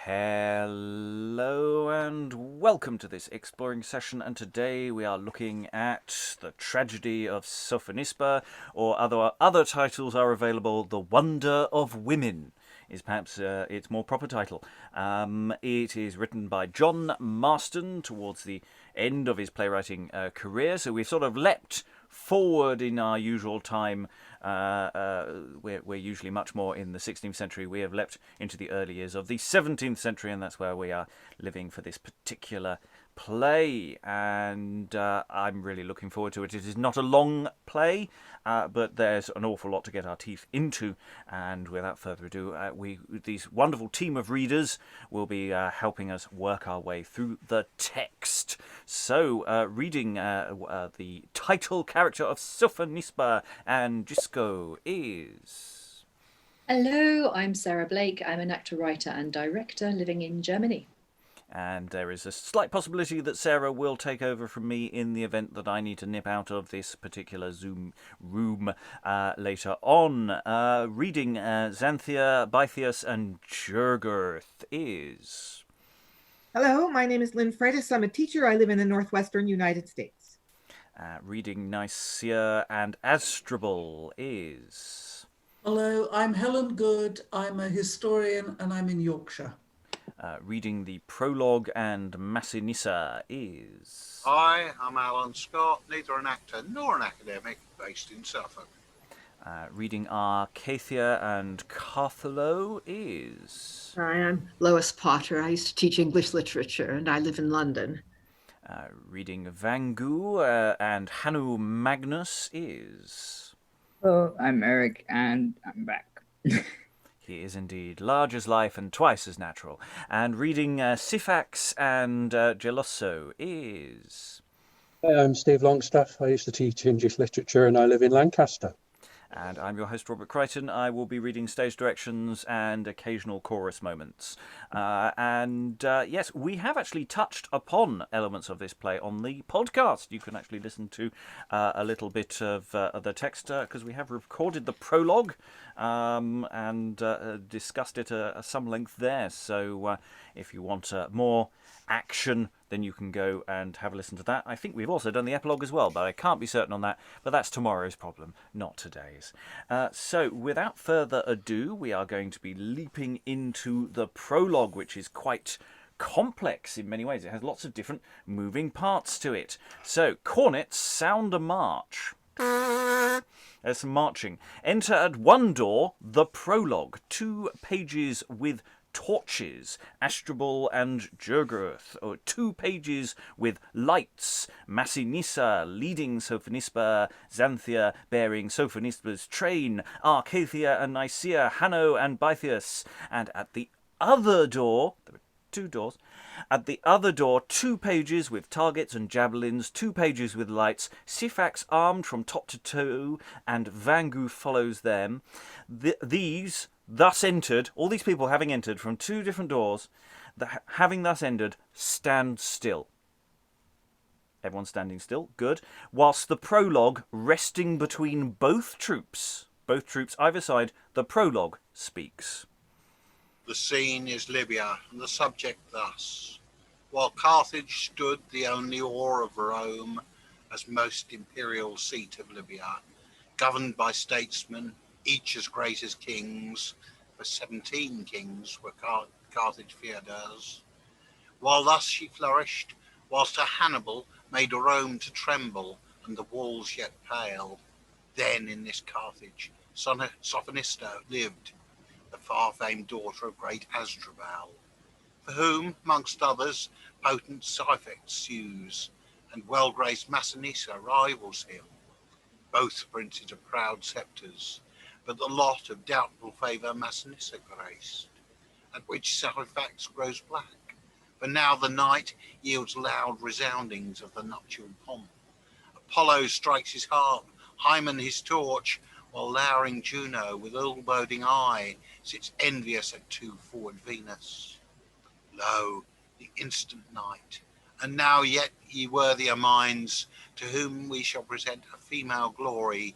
Hello and welcome to this exploring session, and today we are looking at the Tragedy of Sophonisba, or other titles are available. The Wonder of Women is perhaps its more proper title. It is written by John Marston towards the end of his playwriting career, so we've sort of leapt forward in our usual time. We're usually much more in the 16th century. We have leapt into the early years of the 17th century, and that's where we are living for this particular play. And I'm really looking forward to it. It is not a long play, but there's an awful lot to get our teeth into. And without further ado, these wonderful team of readers will be helping us work our way through the text. So, reading the title character of Sophonisba and Gisco is... Hello, I'm Sarah Blake. I'm an actor, writer and director living in Germany. And there is a slight possibility that Sarah will take over from me in the event that I need to nip out of this particular Zoom room later on. Reading Zanthia, Bytheas and Jugurth is... Hello, my name is Lynn Freitas. I'm a teacher. I live in the northwestern United States. Reading Nycea and Asdrubal is... Hello, I'm Helen Good. I'm a historian and I'm in Yorkshire. Reading the Prologue and Massinissa is... Hi, I'm Alan Scott, neither an actor nor an academic, based in Suffolk. Reading Arcathia and Carthalo is... Hi, I'm Lois Potter. I used to teach English literature and I live in London. Reading Vangue and Hanno Magnus is... Oh, I'm Eric and I'm back. He is indeed large as life and twice as natural. And reading Syphax and Gelosso is... I'm Steve Longstaffe. I used to teach English literature and I live in Lancaster. And I'm your host, Robert Crighton. I will be reading stage directions and occasional chorus moments. Yes, we have actually touched upon elements of this play on the podcast. You can actually listen to a little bit of the text because we have recorded the prologue and discussed it at some length there. So if you want more action, then you can go and have a listen to that. I think we've also done the epilogue as well, but I can't be certain on that. But that's tomorrow's problem, not today's. So without further ado, we are going to be leaping into the prologue, which is quite complex in many ways. It has lots of different moving parts to it. So, cornets, sound a march. There's some marching. Enter at one door, the prologue. 2 pages with torches, Asdrubal and Jugurth, or 2 pages with lights, Massinissa leading Sophonisba, Zanthia bearing Sophonisba's train, Arcathia and Nycea, Hanno and Bytheas, and at the other door, there were 2 doors, at the other door 2 pages with targets and javelins, 2 pages with lights, Syphax armed from top to toe, and Vangue follows them. These thus entered, all these people having entered from 2 different doors, having thus entered, stand still. Everyone's standing still, good. Whilst the prologue, resting between both troops either side, the prologue speaks. The scene is Libya, and the subject thus. While Carthage stood the only oar of Rome as most imperial seat of Libya, governed by statesmen, each as great as kings, for 17 kings were Carthage feodals. While thus she flourished, whilst her Hannibal made Rome to tremble, and the walls yet pale, then in this Carthage Sophonisba lived, the far-famed daughter of great Asdrubal, for whom, amongst others, potent Syphax sues, and well-graced Massinissa rivals him, both princes of proud sceptres, but the lot of doubtful favour Massinissa graced, at which Syphax grows black, for now the night yields loud resoundings of the nuptial pomp. Apollo strikes his harp, Hymen his torch, while lowering Juno with ill-boding eye sits envious at too forward Venus. Lo, the instant night, and now yet ye worthier minds, to whom we shall present a female glory,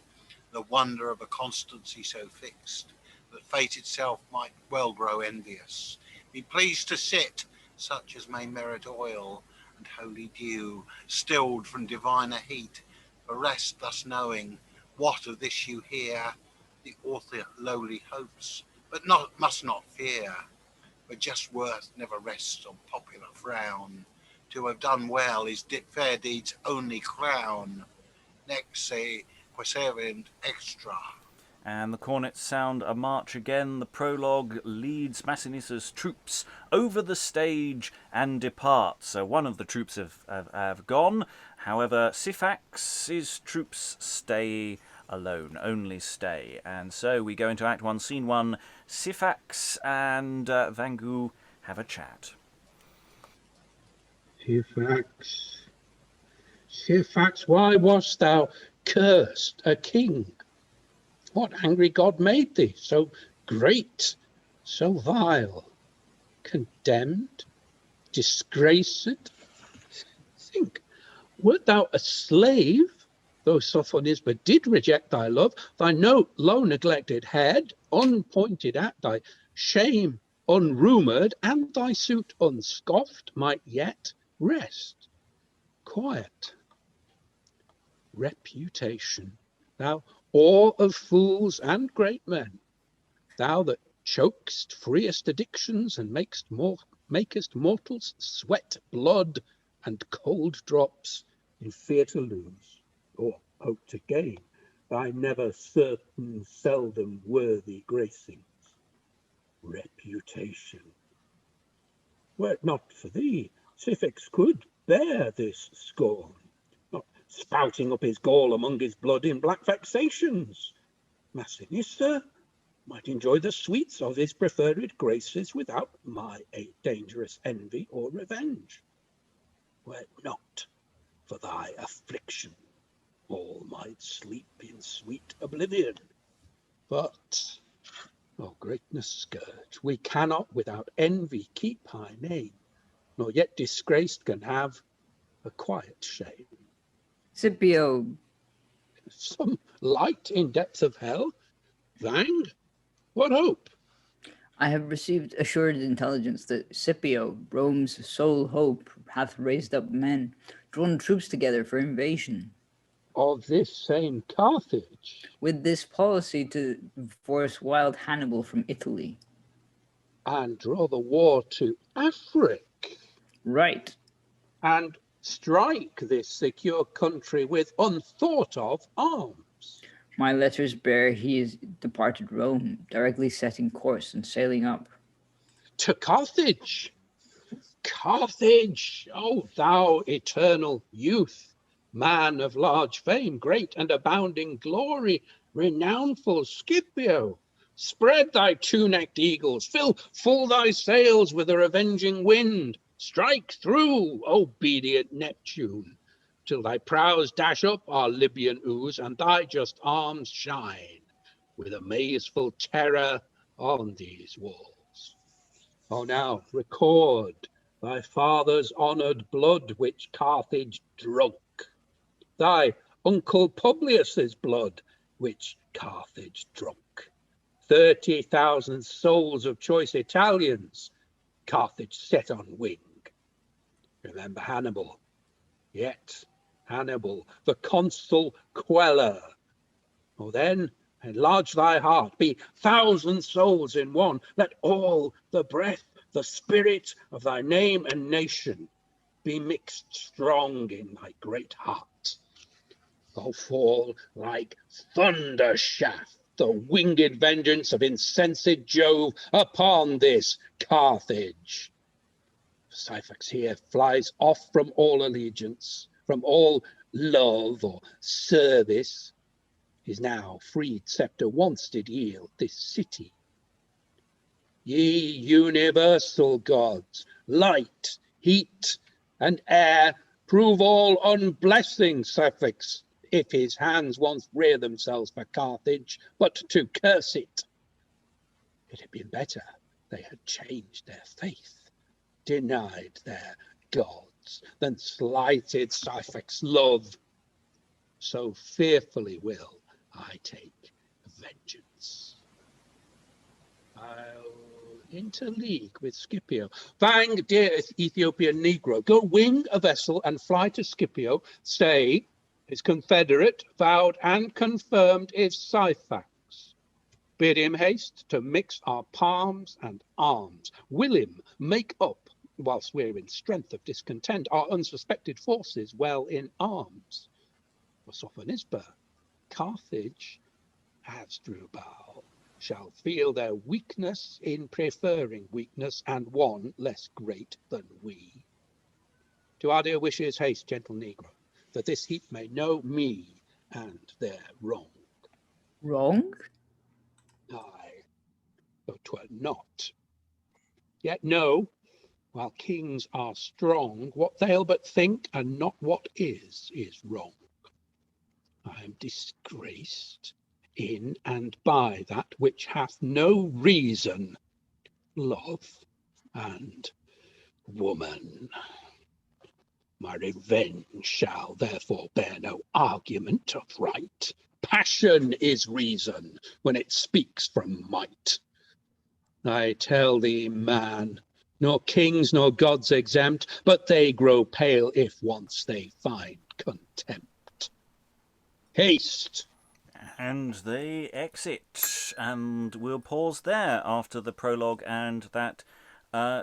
the wonder of a constancy so fixed, that fate itself might well grow envious, Be pleased to sit, such as may merit oil and holy dew, stilled from diviner heat, for rest thus knowing what of this you hear, the author lowly hopes, but must not fear. But just worth never rests on popular frown. To have done well is fair deeds' only crown. Nycea queserint extra. And the cornets sound a march again. The prologue leads Massinissa's troops over the stage and departs. So one of the troops have gone. However, Syphax's troops stay alone, only stay. And so we go into Act 1, Scene 1. Syphax and Vangue have a chat. Syphax, Syphax, why wast thou cursed a king? What angry god made thee so great, so vile, condemned, disgraced? Think, wert thou a slave, though Sophonisba did reject thy love, thy note low neglected head, unpointed at thy shame unrumoured, and thy suit unscoffed, might yet rest quiet. Reputation, thou awe of fools and great men, thou that chokest, freest addictions, and makest mortals sweat blood and cold drops in fear to lose, or hope to gain, thy never certain, seldom worthy gracings. Reputation. Were it not for thee, Syphax could bear this scorn, not spouting up his gall among his blood in black vexations. Massinissa might enjoy the sweets of his preferred graces without my dangerous envy or revenge. Were it not for thy affliction, all might sleep in sweet oblivion. But, O greatness scourge, we cannot without envy keep high name, nor yet disgraced can have a quiet shame. Scipio, Some light in depths of hell? Vangue? What hope? I have received assured intelligence that Scipio, Rome's sole hope, hath raised up men, drawn troops together for invasion, Of this same Carthage, with this policy to force wild Hannibal from Italy. and draw the war to Afric, Right. and strike this secure country with unthought of arms. My letters bear he is departed Rome, directly setting course and sailing up. To Carthage, Carthage, O thou eternal youth, man of large fame, great and abounding glory, renownful Scipio, spread thy two-necked eagles, fill full thy sails with a revenging wind, strike through, obedient Neptune, till thy prows dash up our Libyan ooze, and thy just arms shine with amazeful terror on these walls. O now record thy father's honoured blood, which Carthage drunk, thy uncle Publius's blood, which Carthage drunk. 30,000 souls of choice Italians Carthage set on wing. Remember Hannibal, yet Hannibal, the consul queller. Oh, then enlarge thy heart, be 1,000 souls in one. Let all the breath, the spirit of thy name and nation be mixed strong in thy great heart. Oh, fall like thunder shaft, the winged vengeance of insensate Jove upon this Carthage. Syphax here flies off from all allegiance, from all love or service. His now freed sceptre once did yield this city. Ye universal gods, light, heat, and air, prove all unblessing Syphax, if his hands once rear themselves for Carthage, but to curse it. It had been better they had changed their faith, denied their gods, than slighted Syphax' love. So fearfully will I take vengeance. I'll interleague with Scipio. Vangue, dear Ethiopian Negro, go wing a vessel and fly to Scipio. Say, his confederate, vowed and confirmed, is Syphax. Bid him haste to mix our palms and arms. Will him make up, whilst we're in strength of discontent, our unsuspected forces well in arms. For Sophonisba, Carthage, Asdrubal, shall feel their weakness in preferring weakness, and one less great than we. To our dear wishes haste, gentle Negro, that this heap may know me and their wrong. Wrong? Aye, though 'twere not. Yet know, while kings are strong, what they'll but think, and not what is wrong. I am disgraced in and by that which hath no reason, love and woman. My revenge shall therefore bear no argument of right. Passion is reason when it speaks from might. I tell thee, man, nor kings nor gods exempt, but they grow pale if once they find contempt. Haste! And they exit, and we'll pause there after the prologue and that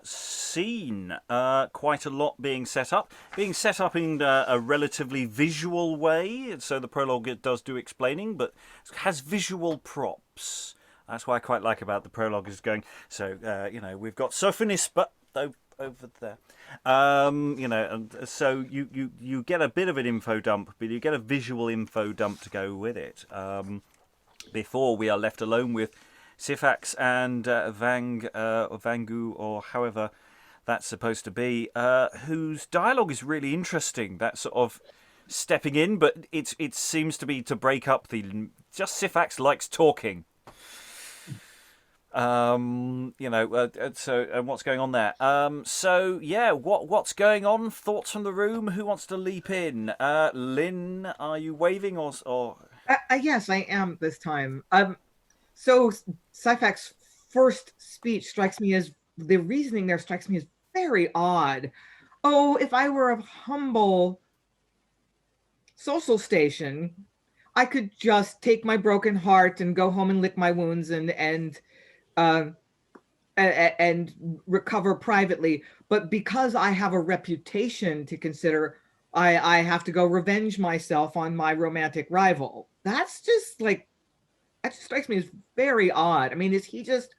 scene. Quite a lot being set up in a relatively visual way, so the prologue does do explaining, but has visual props. That's what I quite like about the prologue, is going, so, we've got Sophonisba over there. And so you get a bit of an info dump, but you get a visual info dump to go with it. Before we are left alone with Syphax and Vangue, or Vangue, or however that's supposed to be, whose dialogue is really interesting. That sort of stepping in, but it seems to be to break up the... Just Syphax likes talking. So what's going on there? What's going on? Thoughts from the room? Who wants to leap in? Lynn, are you waving or? Yes, I am this time. So Syphax's first speech strikes me as, the reasoning there strikes me as very odd. Oh, if I were a humble social station, I could just take my broken heart and go home and lick my wounds and recover privately. But because I have a reputation to consider, I have to go revenge myself on my romantic rival. That's just like, that just strikes me as very odd. I mean, is he just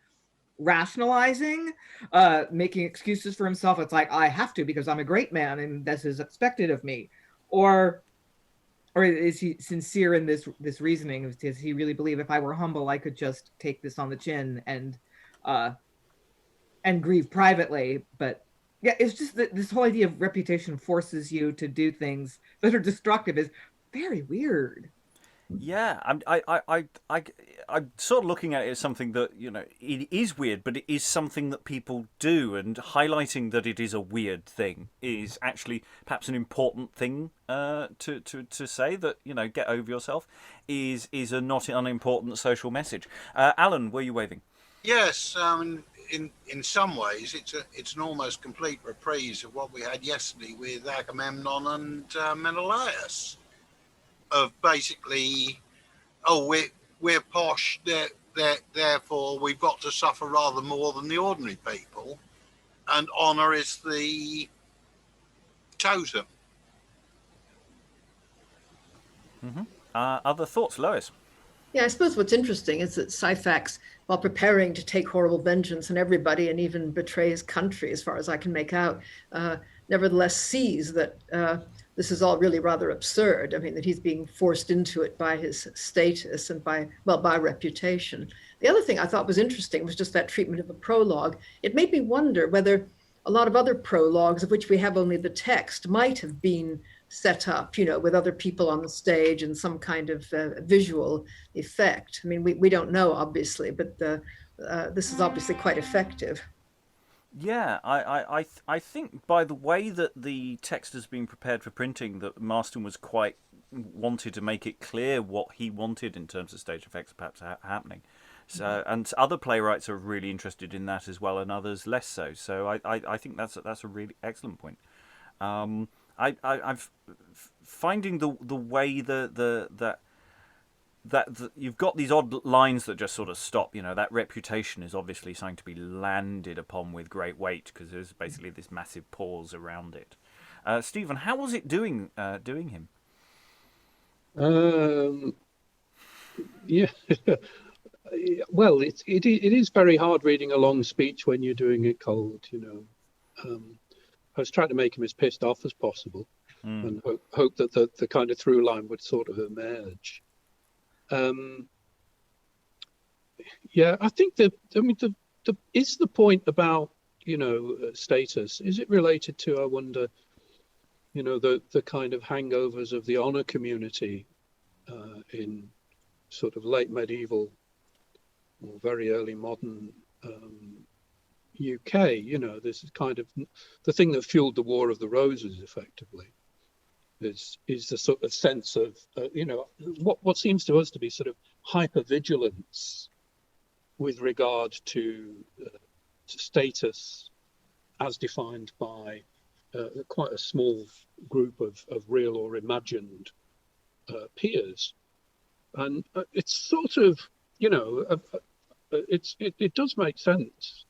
rationalizing, making excuses for himself? It's like, I have to because I'm a great man and this is expected of me. Or is he sincere in this reasoning? Does he really believe if I were humble, I could just take this on the chin and grieve privately? But yeah, it's just that this whole idea of reputation forces you to do things that are destructive is very weird. Yeah, I'm sort of looking at it as something that, it is weird, but it is something that people do, and highlighting that it is a weird thing is actually perhaps an important thing to say, that, get over yourself is a not unimportant social message. Alan, were you waving? Yes, in some ways it's an almost complete reprise of what we had yesterday with Agamemnon and Menelaus. Of basically, we're posh, therefore we've got to suffer rather more than the ordinary people, and honour is the totem. Mm-hmm. Other thoughts, Lois? Yeah, I suppose what's interesting is that Syphax, while preparing to take horrible vengeance on everybody and even betray his country, as far as I can make out, nevertheless sees that this is all really rather absurd. I mean, that he's being forced into it by his status and by reputation. The other thing I thought was interesting was just that treatment of a prologue. It made me wonder whether a lot of other prologues, of which we have only the text, might have been set up, with other people on the stage and some kind of visual effect. I mean, we don't know, obviously, but this is obviously quite effective. Yeah, I think by the way that the text has been prepared for printing, that Marston was quite wanted to make it clear what he wanted in terms of stage effects perhaps happening. So, and other playwrights are really interested in that as well, and others less so. So I think that's a really excellent point. I've finding the way that you've got these odd lines that just sort of stop. That reputation is obviously something to be landed upon with great weight, because there's basically this massive pause around it. Stephen, how was it doing him? Yeah. Well, it is very hard reading a long speech when you're doing it cold. I was trying to make him as pissed off as possible, and hope that the kind of through line would sort of emerge. Yeah, I think is the point about status, is it related to, I wonder, the kind of hangovers of the honor community in sort of late medieval or very early modern UK? This is kind of the thing that fueled the War of the Roses, effectively, is the sort of sense of what seems to us to be sort of hypervigilance with regard to status as defined by quite a small group of real or imagined peers. And it's sort of, it does make sense,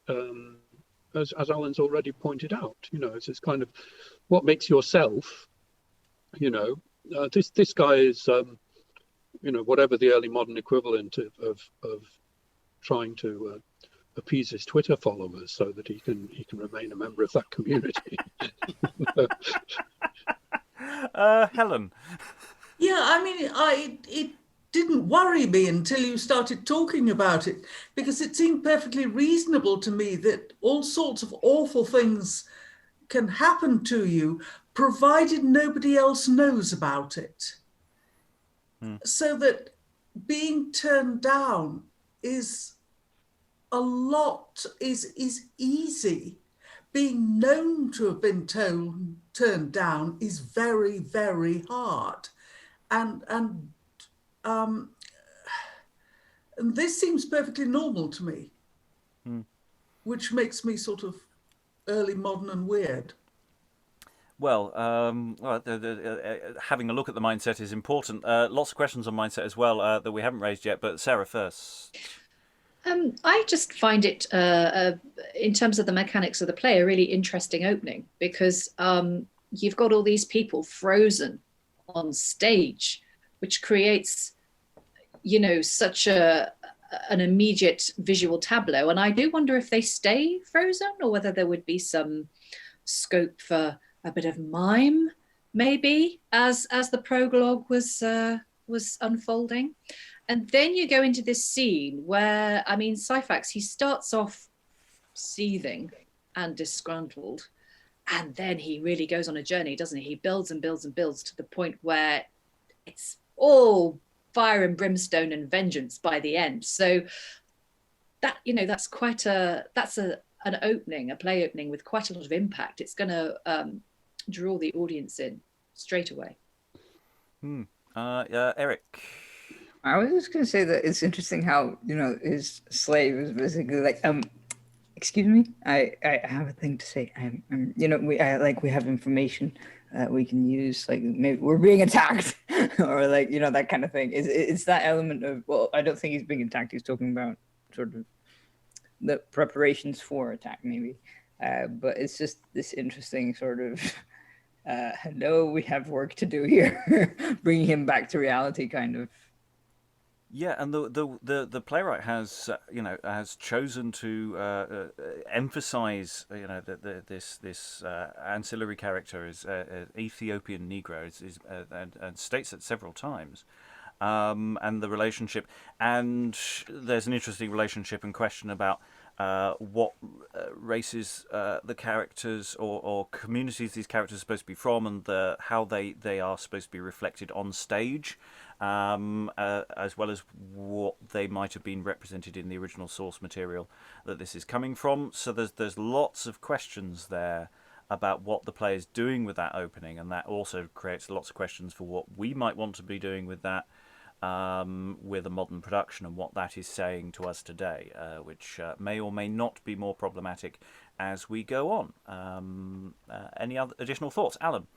as Alan's already pointed out. It's this kind of what makes yourself. This guy is, whatever the early modern equivalent of trying to appease his Twitter followers so that he can remain a member of that community. Helen. Yeah, I mean, it didn't worry me until you started talking about it, because it seemed perfectly reasonable to me that all sorts of awful things can happen to you, provided nobody else knows about it. So that being turned down is easy. Being known to have been turned down is very, very hard. And this seems perfectly normal to me, which makes me sort of early modern and weird. Well, having a look at the mindset is important. Lots of questions on mindset as well that we haven't raised yet, but Sarah first. I just find it, in terms of the mechanics of the play, a really interesting opening, because you've got all these people frozen on stage, which creates, such an immediate visual tableau. And I do wonder if they stay frozen, or whether there would be some scope for a bit of mime, maybe, as the prologue was unfolding. And then you go into this scene where, Syphax, he starts off seething and disgruntled, and then he really goes on a journey, doesn't he? He builds and builds and builds to the point where it's all fire and brimstone and vengeance by the end. So that, that's quite an opening, a play opening with quite a lot of impact. It's going to draw the audience in straight away. Eric. I was just going to say that it's interesting how, his slave is basically like, excuse me, I have a thing to say. We have information that we can use, like maybe we're being attacked or that kind of thing. It's that element of, well, I don't think he's being attacked. He's talking about sort of the preparations for attack maybe. But it's just this interesting sort of, no, we have work to do here, bringing him back to reality kind of. Yeah, and the playwright has has chosen to emphasize this ancillary character is Ethiopian Negro and states it several times, and the relationship, and there's an interesting relationship and question about what races the characters or communities these characters are supposed to be from, and how they are supposed to be reflected on stage. As well as what they might have been represented in the original source material that this is coming from. So there's lots of questions there about what the play is doing with that opening, and that also creates lots of questions for what we might want to be doing with that with a modern production and what that is saying to us today, which may or may not be more problematic as we go on. Any other additional thoughts, Alan?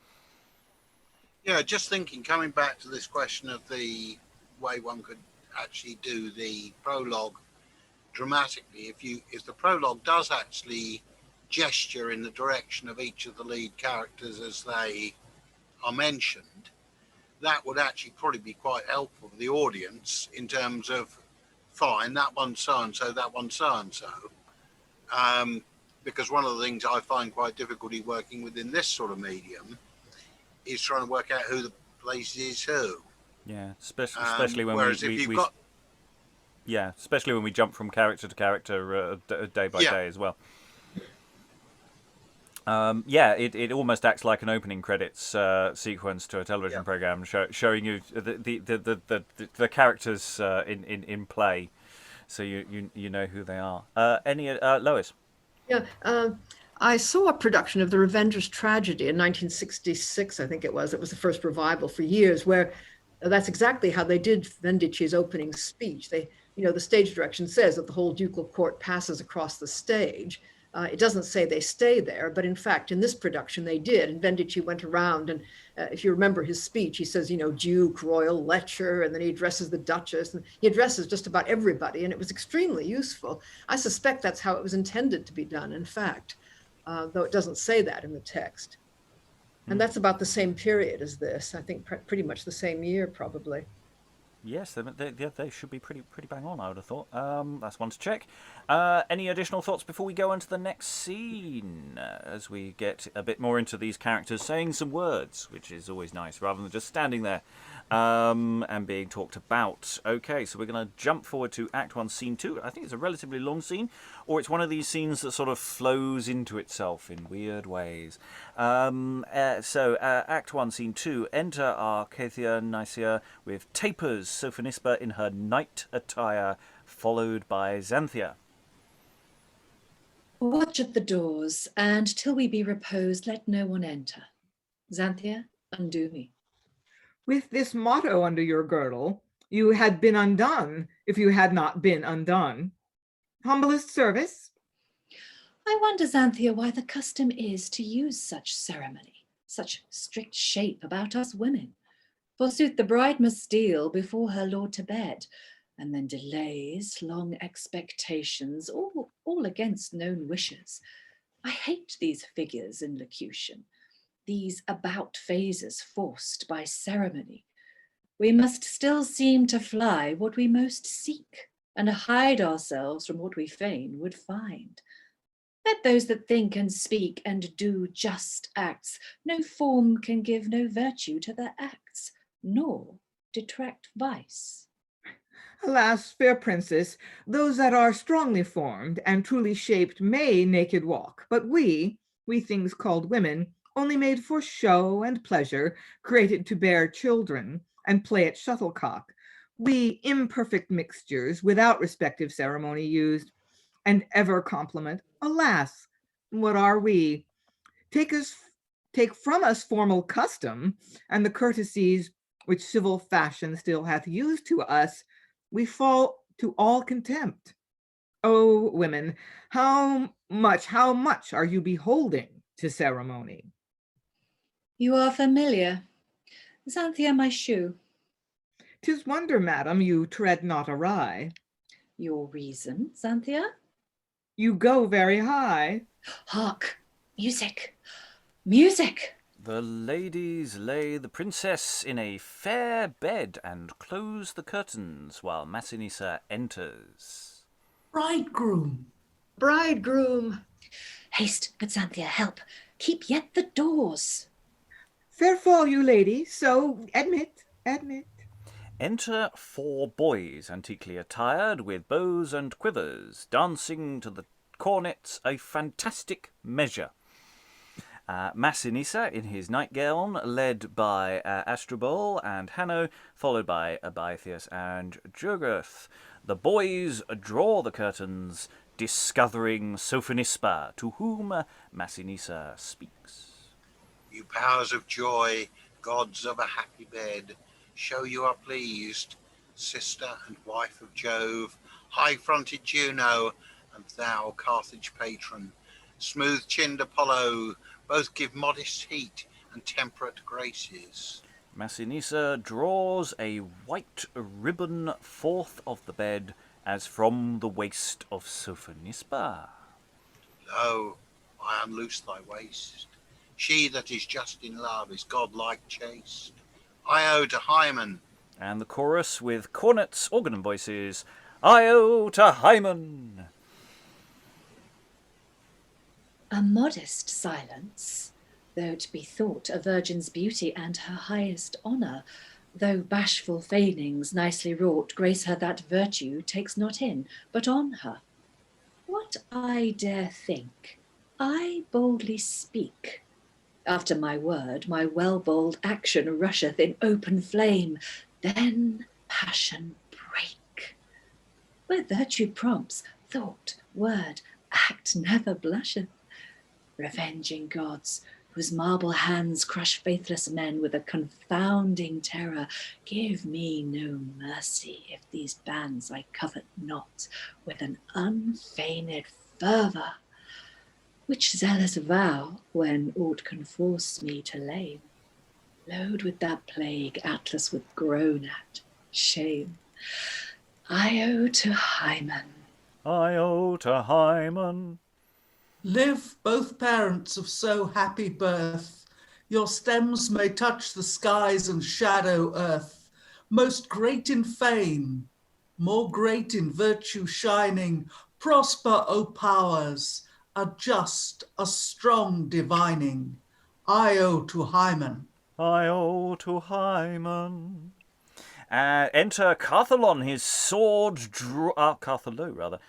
Yeah, just thinking, coming back to this question of the way one could actually do the prologue dramatically, if the prologue does actually gesture in the direction of each of the lead characters as they are mentioned, that would actually probably be quite helpful for the audience in terms of, fine, that one's so-and-so, that one's so-and-so. Because one of the things I find quite difficulty working within this sort of medium is trying to work out who the place is who. Yeah, especially when especially when we jump from character to character day by day as well. It almost acts like an opening credits sequence to a television program, showing you the characters in play, so you know who they are. Lois? Yeah, I saw a production of The Revenger's Tragedy in 1966, I think it was. It was the first revival for years, where that's exactly how they did Vendicci's opening speech. The stage direction says that the whole ducal court passes across the stage. It doesn't say they stay there, but in fact, in this production, they did. And Vendici went around, and if you remember his speech, he says, Duke, Royal, Lecher, and then he addresses the Duchess, and he addresses just about everybody, and it was extremely useful. I suspect that's how it was intended to be done, in fact, though it doesn't say that in the text. And that's about the same period as this. I think pretty much the same year, probably. Yes, they should be pretty bang on, I would have thought. That's one to check. Any additional thoughts before we go on to the next scene? As we get a bit more into these characters saying some words, which is always nice, rather than just standing there and being talked about. Okay, so we're going to jump forward to Act 1, Scene 2. I think it's a relatively long scene, or it's one of these scenes that sort of flows into itself in weird ways. Act 1, Scene 2. Enter Arcathia Nycea with tapers, Sophonisba in her night attire, followed by Zanthia. Watch at the doors, and till we be reposed, let no one enter. Zanthia, undo me. With this motto under your girdle, you had been undone if you had not been undone. Humblest service. I wonder, Zanthia, why the custom is to use such ceremony, such strict shape about us women. Forsooth, the bride must steal before her lord to bed, and then delays, long expectations, all against known wishes. I hate these figures in locution, these about phases forced by ceremony. We must still seem to fly what we most seek, and hide ourselves from what we fain would find. Let those that think and speak and do just acts, no form can give no virtue to their acts, nor detract vice. Alas, fair princess, those that are strongly formed and truly shaped may naked walk, but we things called women, only made for show and pleasure, created to bear children and play at shuttlecock, we imperfect mixtures, without respective ceremony used, and ever compliment, alas, what are we? Take from us formal custom, and the courtesies which civil fashion still hath used to us, we fall to all contempt. O women, how much are you beholding to ceremony? You are familiar. Zanthia, my shoe. 'Tis wonder, madam, you tread not awry. Your reason, Zanthia? You go very high. Hark! Music! Music! The ladies lay the princess in a fair bed and close the curtains while Massinissa enters. Bridegroom! Bridegroom! Haste, but Zanthia, help! Keep yet the doors! Fair fall you, lady, so admit. Enter 4 boys, antiquely attired, with bows and quivers, dancing to the cornets a fantastic measure. Massinissa in his nightgown, led by Asdrubal and Hanno, followed by Bytheas and Jugurth. The boys draw the curtains, discovering Sophonisba, to whom Massinissa speaks. You powers of joy, gods of a happy bed, show you are pleased sister and wife of Jove, high-fronted Juno, and thou, Carthage patron, smooth-chinned Apollo, both give modest heat and temperate graces. Massinissa draws a white ribbon forth of the bed, as from the waist of Sophonisba. Lo, I unloose thy waist. She that is just in love is godlike chaste. Io to Hymen. And the chorus with cornets, organ and voices. Io to Hymen. A modest silence, though to be thought a virgin's beauty and her highest honour, though bashful feignings nicely wrought grace her that virtue takes not in, but on her. What I dare think, I boldly speak. After my word, my well-bold action rusheth in open flame, then passion break. Where virtue prompts, thought, word, act never blusheth. Revenging gods, whose marble hands crush faithless men with a confounding terror, give me no mercy if these bands I covet not with an unfeigned fervour, which zealous vow, when aught can force me to lame, load with that plague Atlas would groan at, shame. Io to Hymen. Io to Hymen. Live both parents of so happy birth, your stems may touch the skies and shadow earth, most great in fame, more great in virtue shining, prosper, O powers, a just, a strong divining. Io to Hymen. Io to Hymen. Enter Carthalon, his sword Carthalo, rather.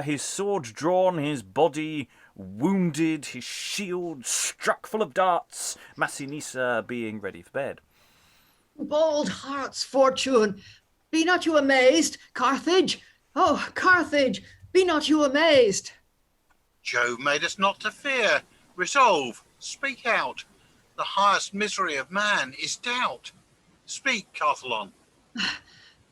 His sword drawn, his body wounded, his shield struck full of darts, Massinissa being ready for bed. Bold heart's fortune, be not you amazed, Carthage? Oh, Carthage, be not you amazed? Jove made us not to fear. Resolve, speak out. The highest misery of man is doubt. Speak, Carthalon.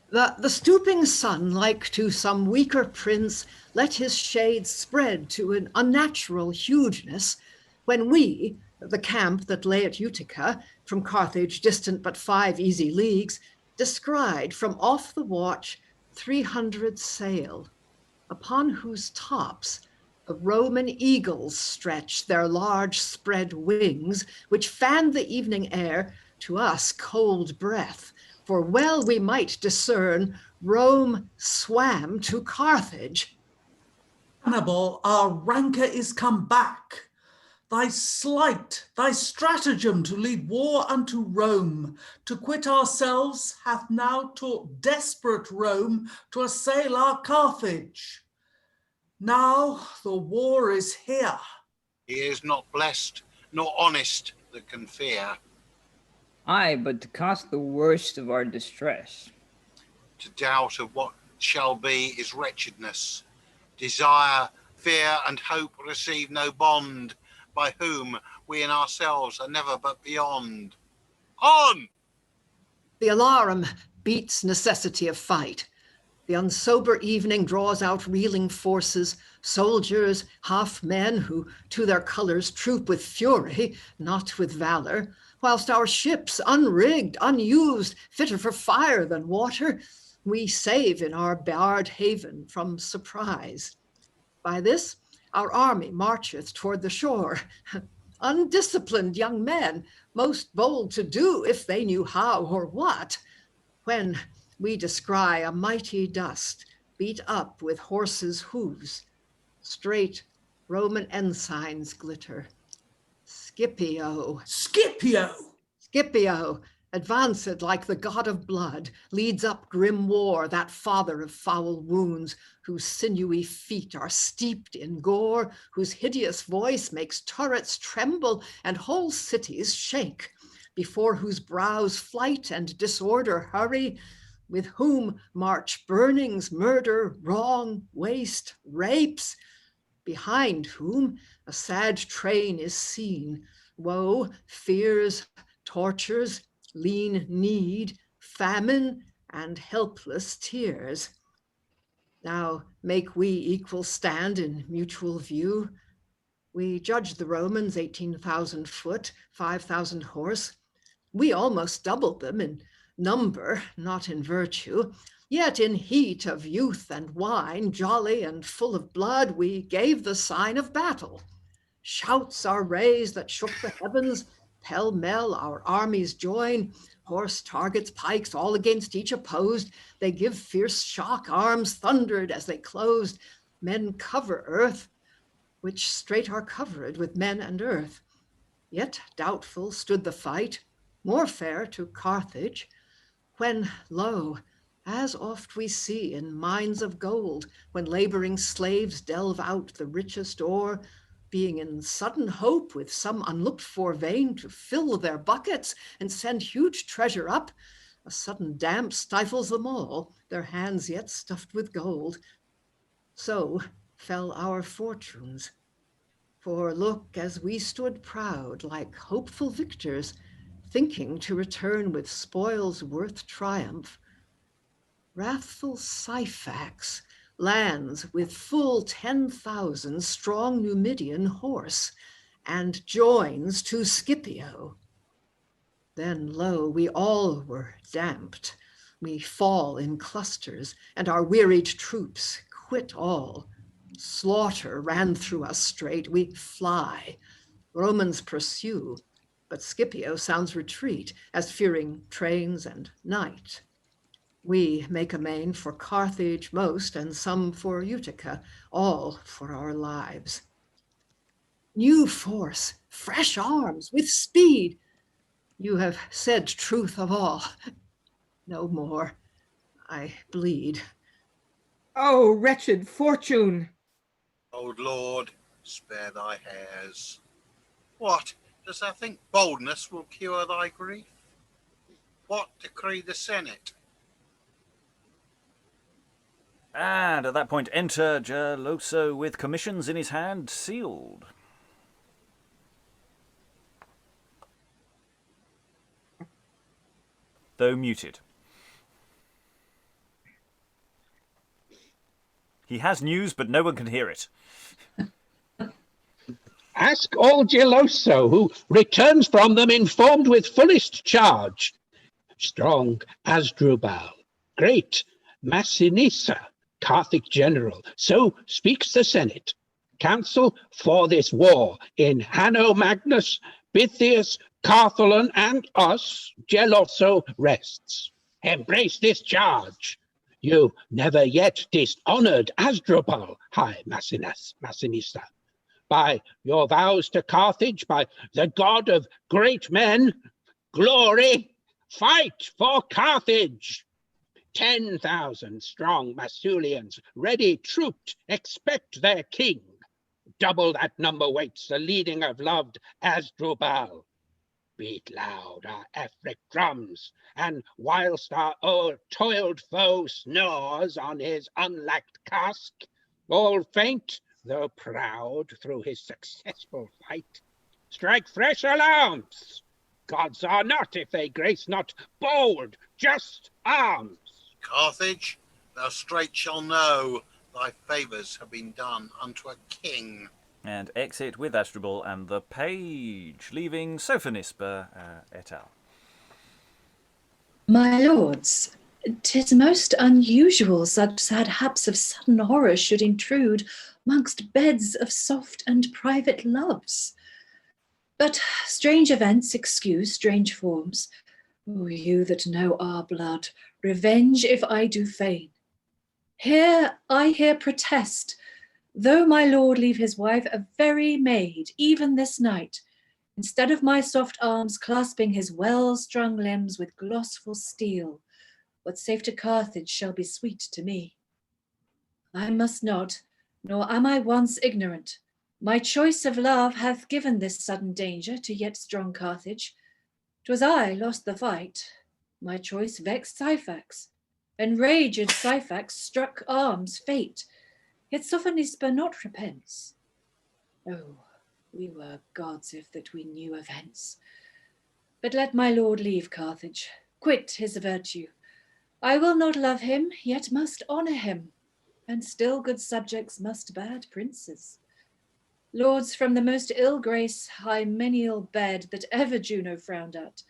The stooping sun, like to some weaker prince, let his shades spread to an unnatural hugeness, when we, the camp that lay at Utica, from Carthage distant but 5 easy leagues, descried from off the watch 300 sail, upon whose tops the Roman eagles stretch their large spread wings, which fanned the evening air, to us cold breath, for well we might discern Rome swam to Carthage. Hannibal, our rancour is come back. Thy sleight, thy stratagem to lead war unto Rome, to quit ourselves, hath now taught desperate Rome to assail our Carthage. Now the war is here. He is not blessed, nor honest that can fear. Aye, but to cast the worst of our distress. To doubt of what shall be is wretchedness. Desire, fear, and hope receive no bond, by whom we in ourselves are never but beyond. On! The alarum beats necessity of fight. The unsober evening draws out reeling forces, soldiers, half men, who to their colours troop with fury, not with valour, whilst our ships, unrigged, unused, fitter for fire than water, we save in our barred haven from surprise. By this, our army marcheth toward the shore, undisciplined young men, most bold to do if they knew how or what, when we descry a mighty dust beat up with horses' hooves. Straight Roman ensigns glitter. Scipio, advanced like the god of blood, leads up grim war, that father of foul wounds, whose sinewy feet are steeped in gore, whose hideous voice makes turrets tremble and whole cities shake, before whose brows flight and disorder hurry, with whom march burnings, murder, wrong, waste, rapes, behind whom a sad train is seen, woe, fears, tortures, lean need, famine, and helpless tears. Now make we equal stand in mutual view. We judged the Romans 18,000 foot, 5,000 horse. We almost doubled them in number, not in virtue. Yet in heat of youth and wine, jolly and full of blood, we gave the sign of battle. Shouts are raised that shook the heavens, pell-mell our armies join, horse, targets, pikes, all against each opposed. They give fierce shock, arms thundered as they closed. Men cover earth, which straight are covered with men and earth. Yet doubtful stood the fight, more fair to Carthage, when, lo, as oft we see in mines of gold, when laboring slaves delve out the richest ore, being in sudden hope with some unlooked for vein to fill their buckets and send huge treasure up, a sudden damp stifles them all, their hands yet stuffed with gold. So fell our fortunes. For look, as we stood proud, like hopeful victors, thinking to return with spoils worth triumph, wrathful Syphax lands with full 10,000 strong Numidian horse and joins to Scipio. Then lo, we all were damped. We fall in clusters, and our wearied troops quit all. Slaughter ran through us straight. We fly. Romans pursue, but Scipio sounds retreat, as fearing trains and night. We make amain for Carthage most, and some for Utica, all for our lives. New force, fresh arms, with speed. You have said truth of all. No more. I bleed. Oh, wretched fortune! O Lord, spare thy hairs. What, dost thou think boldness will cure thy grief? What decree the Senate? And at that point, enter Gelosso with commissions in his hand, sealed. Though muted. He has news, but no one can hear it. Ask all Gelosso, who returns from them informed with fullest charge. Strong Asdrubal, great Massinissa, Carthage general, so speaks the Senate. Counsel for this war in Hanno, Magnus, Bytheas, Carthalo, and us, Gelosso rests. Embrace this charge. You never yet dishonored Asdrubal, high Massinissa. By your vows to Carthage, by the god of great men, glory, fight for Carthage. 10,000 strong Massulians, ready trooped, expect their king. Double that number waits the leading of loved Asdrubal. Beat loud our Afric drums, and whilst our o'er-toiled foe snores on his unlacked casque, all faint, though proud through his successful fight, strike fresh alarms. Gods are not if they grace not bold, just arms. Carthage, thou straight shall know thy favours have been done unto a king. And exit with Asdrubal and the page, leaving Sophonisba et al. My lords, 'tis most unusual such sad haps of sudden horror should intrude mongst beds of soft and private loves. But strange events excuse strange forms. O you that know our blood, revenge if I do feign. Here I protest, though my lord leave his wife a very maid, even this night, instead of my soft arms clasping his well-strung limbs with glossful steel, what safe to Carthage shall be sweet to me. I must not, nor am I once ignorant. My choice of love hath given this sudden danger to yet strong Carthage. 'Twas I lost the fight. My choice vexed Syphax. Enraged Syphax struck arms fate. Yet Sophonisba not repents. Oh, we were gods if that we knew events. But let my lord leave Carthage, quit his virtue. I will not love him, yet must honour him, and still good subjects must bad princes. Lords from the most ill grace hymeneal bed that ever Juno frowned at,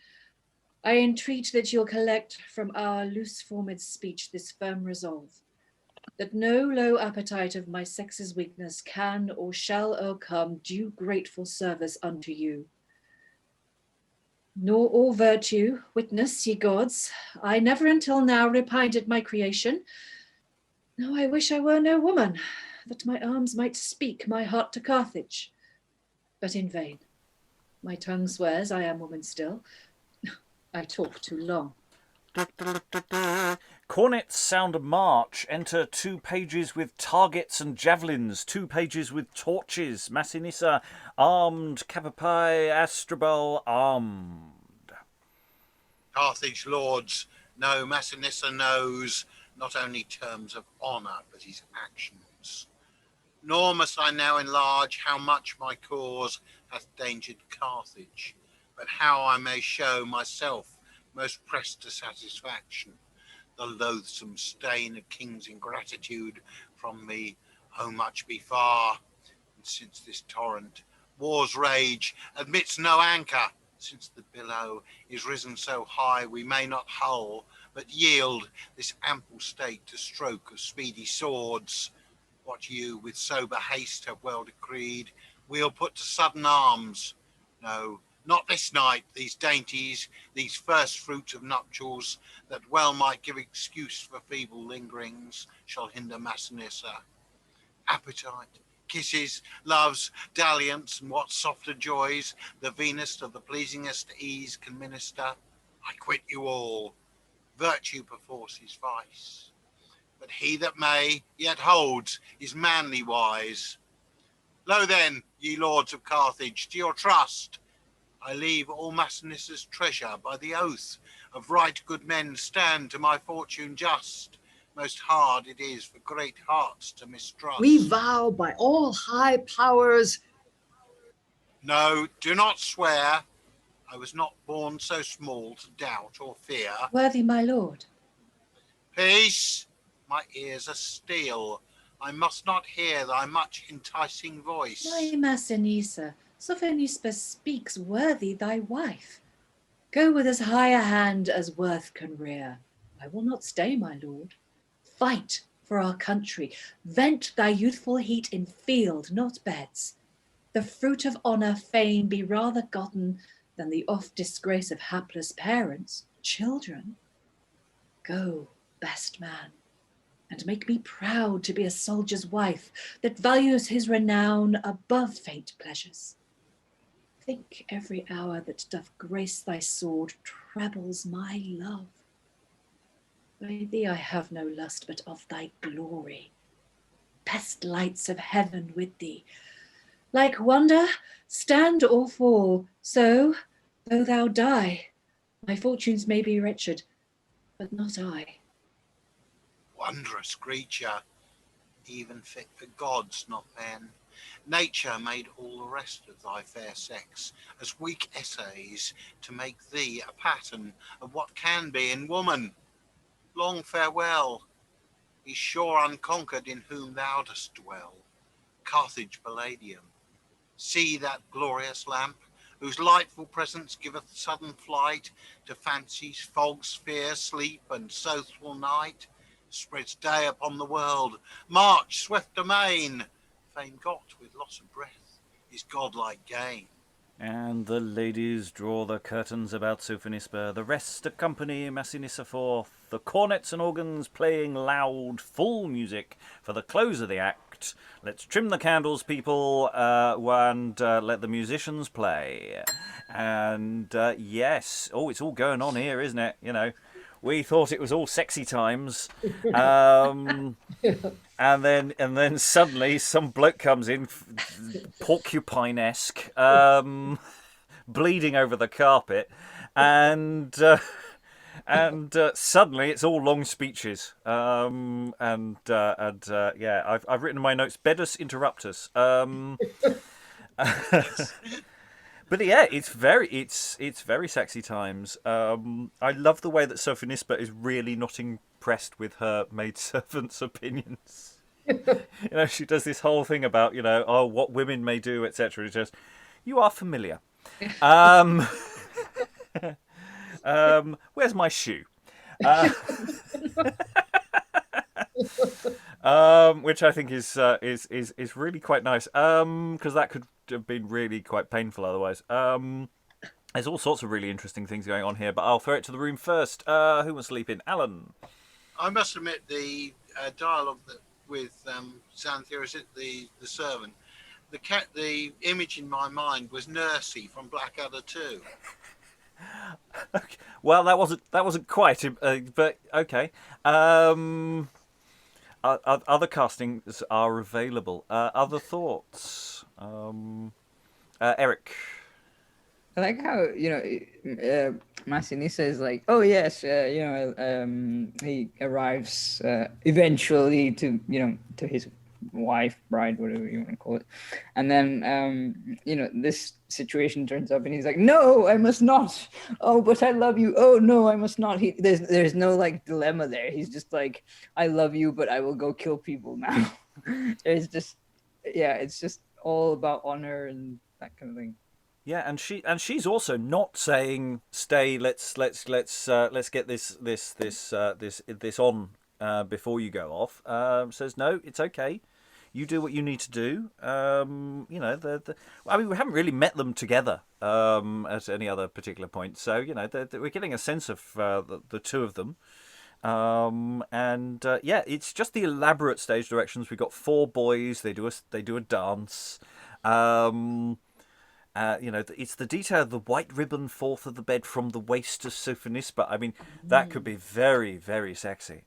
I entreat that you'll collect from our loose-formed speech this firm resolve, that no low appetite of my sex's weakness can or shall o'ercome due grateful service unto you. Nor all virtue, witness, ye gods, I never until now repined at my creation. Now I wish I were no woman, that my arms might speak my heart to Carthage. But in vain. My tongue swears I am woman still. I talk too long. Cornets sound a march. Enter 2 pages with targets and javelins, 2 pages with torches. Massinissa armed, Capapai, Asdrubal armed. Carthage lords, no, Massinissa knows not only terms of honour, but his actions. Nor must I now enlarge how much my cause hath dangered Carthage, but how I may show myself most pressed to satisfaction. The loathsome stain of king's ingratitude from me, oh much be far. And since this torrent, war's rage, admits no anchor, since the billow is risen so high we may not hull, but yield this ample state to stroke of speedy swords. What you with sober haste have well decreed, we'll put to sudden arms. No, not this night, these dainties, these first fruits of nuptials, that well might give excuse for feeble lingerings, shall hinder Massinissa. Appetite, kisses, loves, dalliance, and what softer joys the Venus of the pleasingest ease can minister, I quit you all. Virtue perforce is vice, but he that may yet holds is manly wise. Lo then, ye lords of Carthage, to your trust I leave all Massinissa's treasure. By the oath of right good men stand to my fortune just. Most hard it is for great hearts to mistrust. We vow by all high powers. No, do not swear. I was not born so small to doubt or fear. Worthy my lord. Peace! My ears are steel. I must not hear thy much enticing voice. My Massinissa, Sophonisba speaks worthy thy wife. Go with as high a hand as worth can rear. I will not stay, my lord. Fight for our country. Vent thy youthful heat in field, not beds. The fruit of honour fain be rather gotten than the oft disgrace of hapless parents, children. Go, best man, and make me proud to be a soldier's wife that values his renown above faint pleasures. Think every hour that doth grace thy sword trebles my love. By thee I have no lust but of thy glory. Best lights of heaven with thee. Like wonder, stand or fall, so, though thou die, my fortunes may be wretched, but not I. Wondrous creature, even fit for gods, not men. Nature made all the rest of thy fair sex as weak essays to make thee a pattern of what can be in woman. Long farewell. Be sure unconquered in whom thou dost dwell. Carthage Palladium. See that glorious lamp, whose lightful presence giveth sudden flight to fancies, fogs, fear, sleep, and slothful night. Spreads day upon the world. March, swift amain. Fame got with loss of breath is godlike gain. And the ladies draw the curtains about Sophonisba. The rest accompany Massinissa forth, the cornets and organs playing loud, full music for the close of the act. Let's trim the candles, people, and let the musicians play. And yes, oh, it's all going on here, isn't it? You know, we thought it was all sexy times. And then suddenly some bloke comes in, porcupine-esque, bleeding over the carpet, and suddenly it's all long speeches. Yeah, I've written in my notes, "Bedus interruptus." But yeah, it's very sexy times. I love the way that Sophonisba is really not impressed with her maidservant's opinions. She does this whole thing about what women may do, etc. It's just, you are familiar. Where's my shoe? Which I think is really quite nice. Because that could have been really quite painful otherwise. There's all sorts of really interesting things going on here, but I'll throw it to the room first. Who wants to leap in? Alan. I must admit the dialogue with Zanthia, is it the servant? The image in my mind was Nycea from Blackadder 2. Okay. Well, that wasn't quite, but okay. Other castings are available. Other thoughts? Eric. I like how Massinissa is like, oh yes, he arrives eventually to his wife, bride, whatever you want to call it, and then this situation turns up, and he's like, no, I must not. Oh, but I love you. Oh no, I must not. There's no like dilemma there. He's just like, I love you, but I will go kill people now. It's just all about honor and that kind of thing. Yeah, and she's also not saying stay. Let's get this on before you go off. Says no, it's okay. You do what you need to do. I mean, we haven't really met them together at any other particular point. So we're getting a sense of the two of them. It's just the elaborate stage directions. We've got 4 boys. They do a dance. It's the detail of the white ribbon forth of the bed from the waist of Sophonisba. I mean, that could be very, very sexy.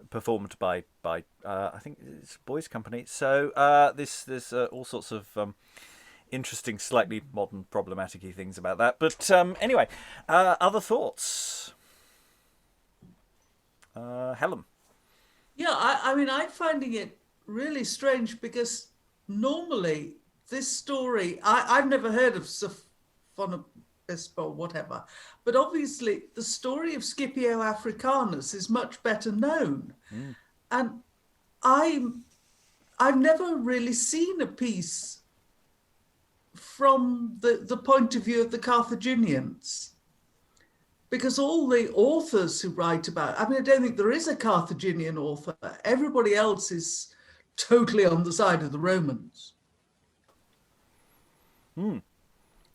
Performed by I think it's Boys Company. So there's all sorts of interesting, slightly modern, problematic-y things about that. But anyway, other thoughts? Helen. Yeah, I'm finding it really strange because normally this story, I've never heard of Sophonisba or whatever, but obviously the story of Scipio Africanus is much better known. And I've never really seen a piece from the point of view of the Carthaginians, because all the authors who write about, I don't think there is a Carthaginian author. Everybody else is totally on the side of the Romans.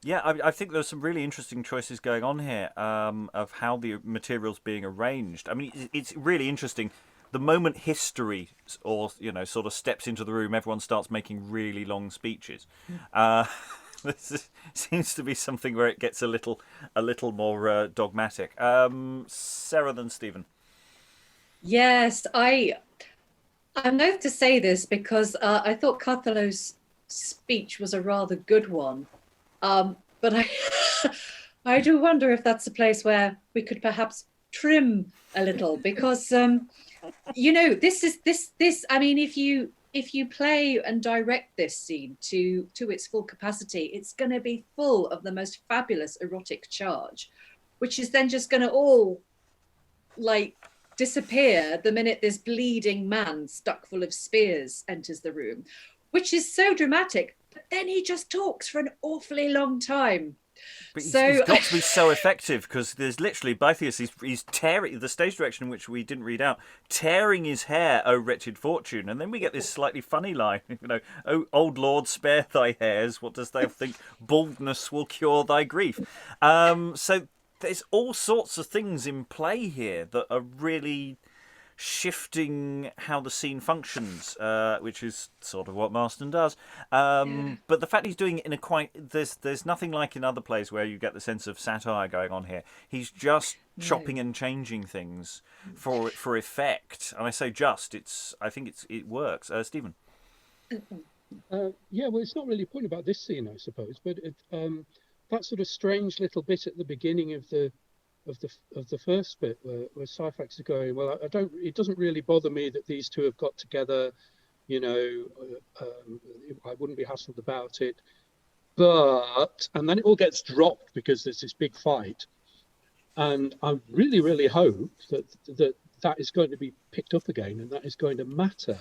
Yeah, I think there's some really interesting choices going on here of how the material's being arranged. I mean, it's really interesting. The moment history sort of steps into the room, everyone starts making really long speeches. This seems to be something where it gets a little more dogmatic. Sarah than Stephen. Yes, I'm loath to say this because I thought Carthalo's speech was a rather good one, but I do wonder if that's a place where we could perhaps trim a little, because this is I mean, if you play and direct this scene to its full capacity, it's going to be full of the most fabulous erotic charge, which is then just going to all disappear the minute this bleeding man stuck full of spears enters the room, which is so dramatic. But then he just talks for an awfully long time. But he's got to be so effective, because there's literally Bytheas, he's tearing the stage direction, which we didn't read out, tearing his hair, oh wretched fortune, and then we get this slightly funny line, oh old lord, spare thy hairs, what dost thou think baldness will cure thy grief? So there's all sorts of things in play here that are really shifting how the scene functions, which is sort of what Marston does. But the fact he's doing it in a there's nothing like in other plays where you get the sense of satire going on here. He's just chopping and changing things for effect. And I say I think it works. Stephen. Well, it's not really a point about this scene, I suppose, but that sort of strange little bit at the beginning of the first bit where Syphax is going, well, it doesn't really bother me that these two have got together, I wouldn't be hassled about it. and then it all gets dropped because there's this big fight. And I really, really hope that is going to be picked up again, and that is going to matter,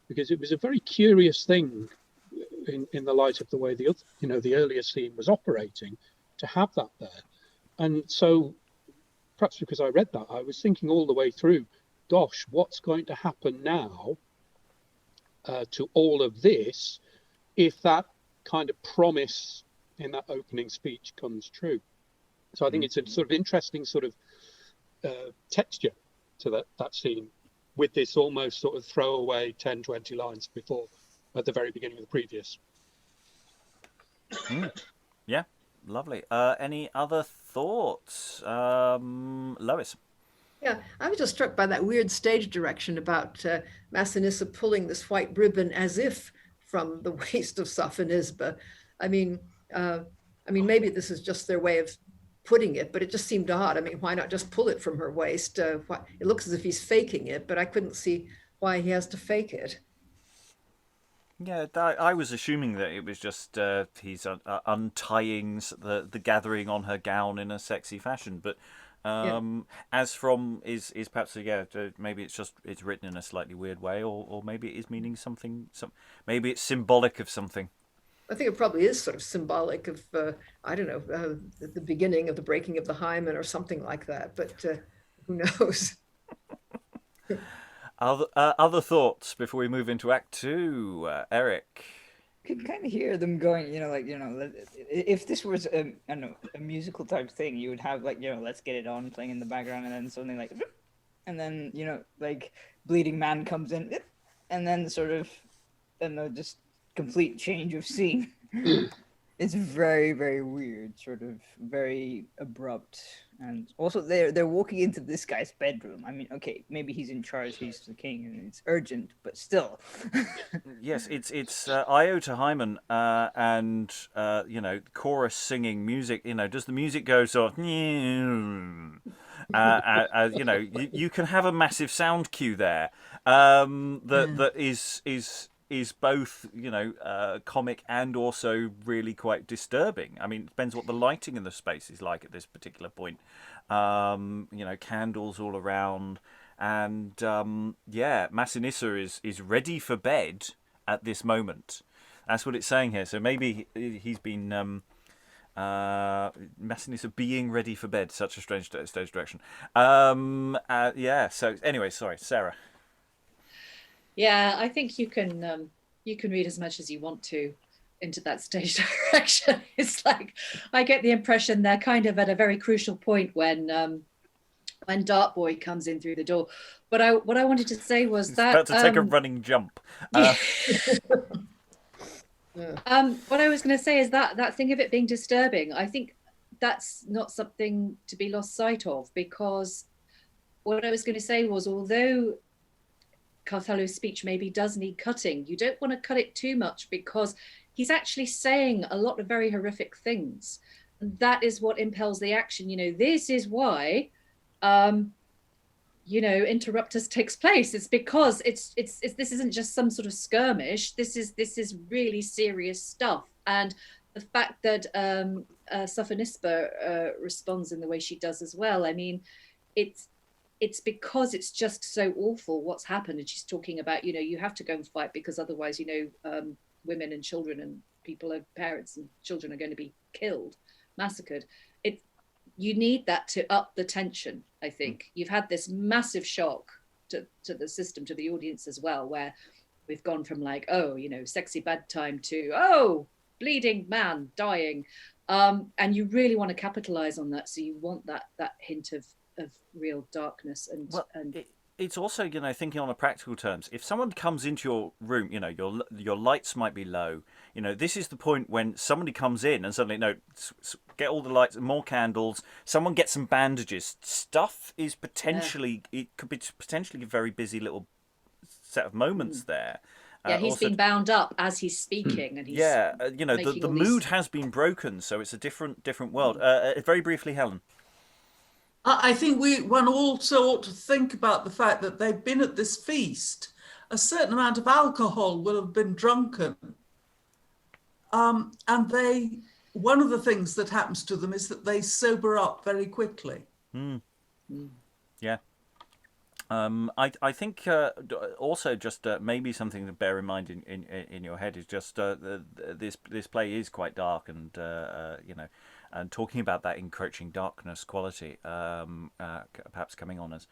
because it was a very curious thing in the light of the way the earlier scene was operating, to have that there. And so perhaps because I read that, I was thinking all the way through, gosh, what's going to happen now to all of this if that kind of promise in that opening speech comes true? So I think it's a sort of interesting sort of texture to that scene, with this almost sort of throwaway 10, 20 lines before, at the very beginning of the previous. Yeah, lovely. Any other thoughts? Lois? Yeah, I was just struck by that weird stage direction about Massinissa pulling this white ribbon as if from the waist of Sophonisba. I mean, maybe this is just their way of putting it, but it just seemed odd. I mean, why not just pull it from her waist? It looks as if he's faking it, but I couldn't see why he has to fake it. Yeah, I was assuming that it was just he's untying the gathering on her gown in a sexy fashion, but as from is perhaps maybe it's written in a slightly weird way, or maybe it is meaning something. Maybe it's symbolic of something. I think it probably is sort of symbolic of I don't know, the beginning of the breaking of the hymen or something like that. But who knows? Other thoughts before we move into Act 2, Eric? You can kind of hear them going, if this was a musical type thing, you would have Let's Get It On playing in the background, and then something like, and then Bleeding Man comes in, and then sort of, just complete change of scene. It's very, very weird, sort of very abrupt. And also they're walking into this guy's bedroom. I mean, okay, maybe he's in charge, he's the king, and it's urgent, but still. Yes, it's Io to Hymen, and chorus singing music. Does the music go sort of? You can have a massive sound cue there. That is both comic and also really quite disturbing. I mean, it depends what the lighting in the space is like at this particular point. Candles all around, and Massinissa is ready for bed at this moment. That's what it's saying here. So maybe he's been Massinissa being ready for bed. Such a strange stage direction. So anyway, sorry, Sarah. Yeah, I think you can read as much as you want to into that stage direction. It's like I get the impression they're kind of at a very crucial point when Dart Boy comes in through the door. But what I wanted to say was that about to take a running jump. What I was going to say is that thing of it being disturbing, I think that's not something to be lost sight of, because what I was going to say was, although Carthalo's speech maybe does need cutting, you don't want to cut it too much, because he's actually saying a lot of very horrific things. And that is what impels the action. This is why Interruptus takes place. It's because it's this isn't just some sort of skirmish. This is really serious stuff. And the fact that Sophonisba responds in the way she does as well, I mean, it's because it's just so awful what's happened. And she's talking about, you have to go and fight, because otherwise, women and children and parents and children are going to be killed, massacred. You need that to up the tension, I think. You've had this massive shock to the system, to the audience as well, where we've gone from sexy bedtime to, bleeding man dying. And you really want to capitalize on that. So you want that hint of real darkness and it's also thinking on a practical terms. If someone comes into your room, your lights might be low. This is the point when somebody comes in and suddenly get all the lights and more candles. Someone gets some bandages. Stuff is potentially it could be potentially a very busy little set of moments there. Yeah, he's been bound up as he's speaking, and he's the mood has been broken, so it's a different world. Very briefly, Helen. I think one also ought to think about the fact that they've been at this feast. A certain amount of alcohol will have been drunken. And one of the things that happens to them is that they sober up very quickly. Yeah. I think also just maybe something to bear in mind in your head is just this play is quite dark, and and talking about that encroaching darkness quality, perhaps coming on us.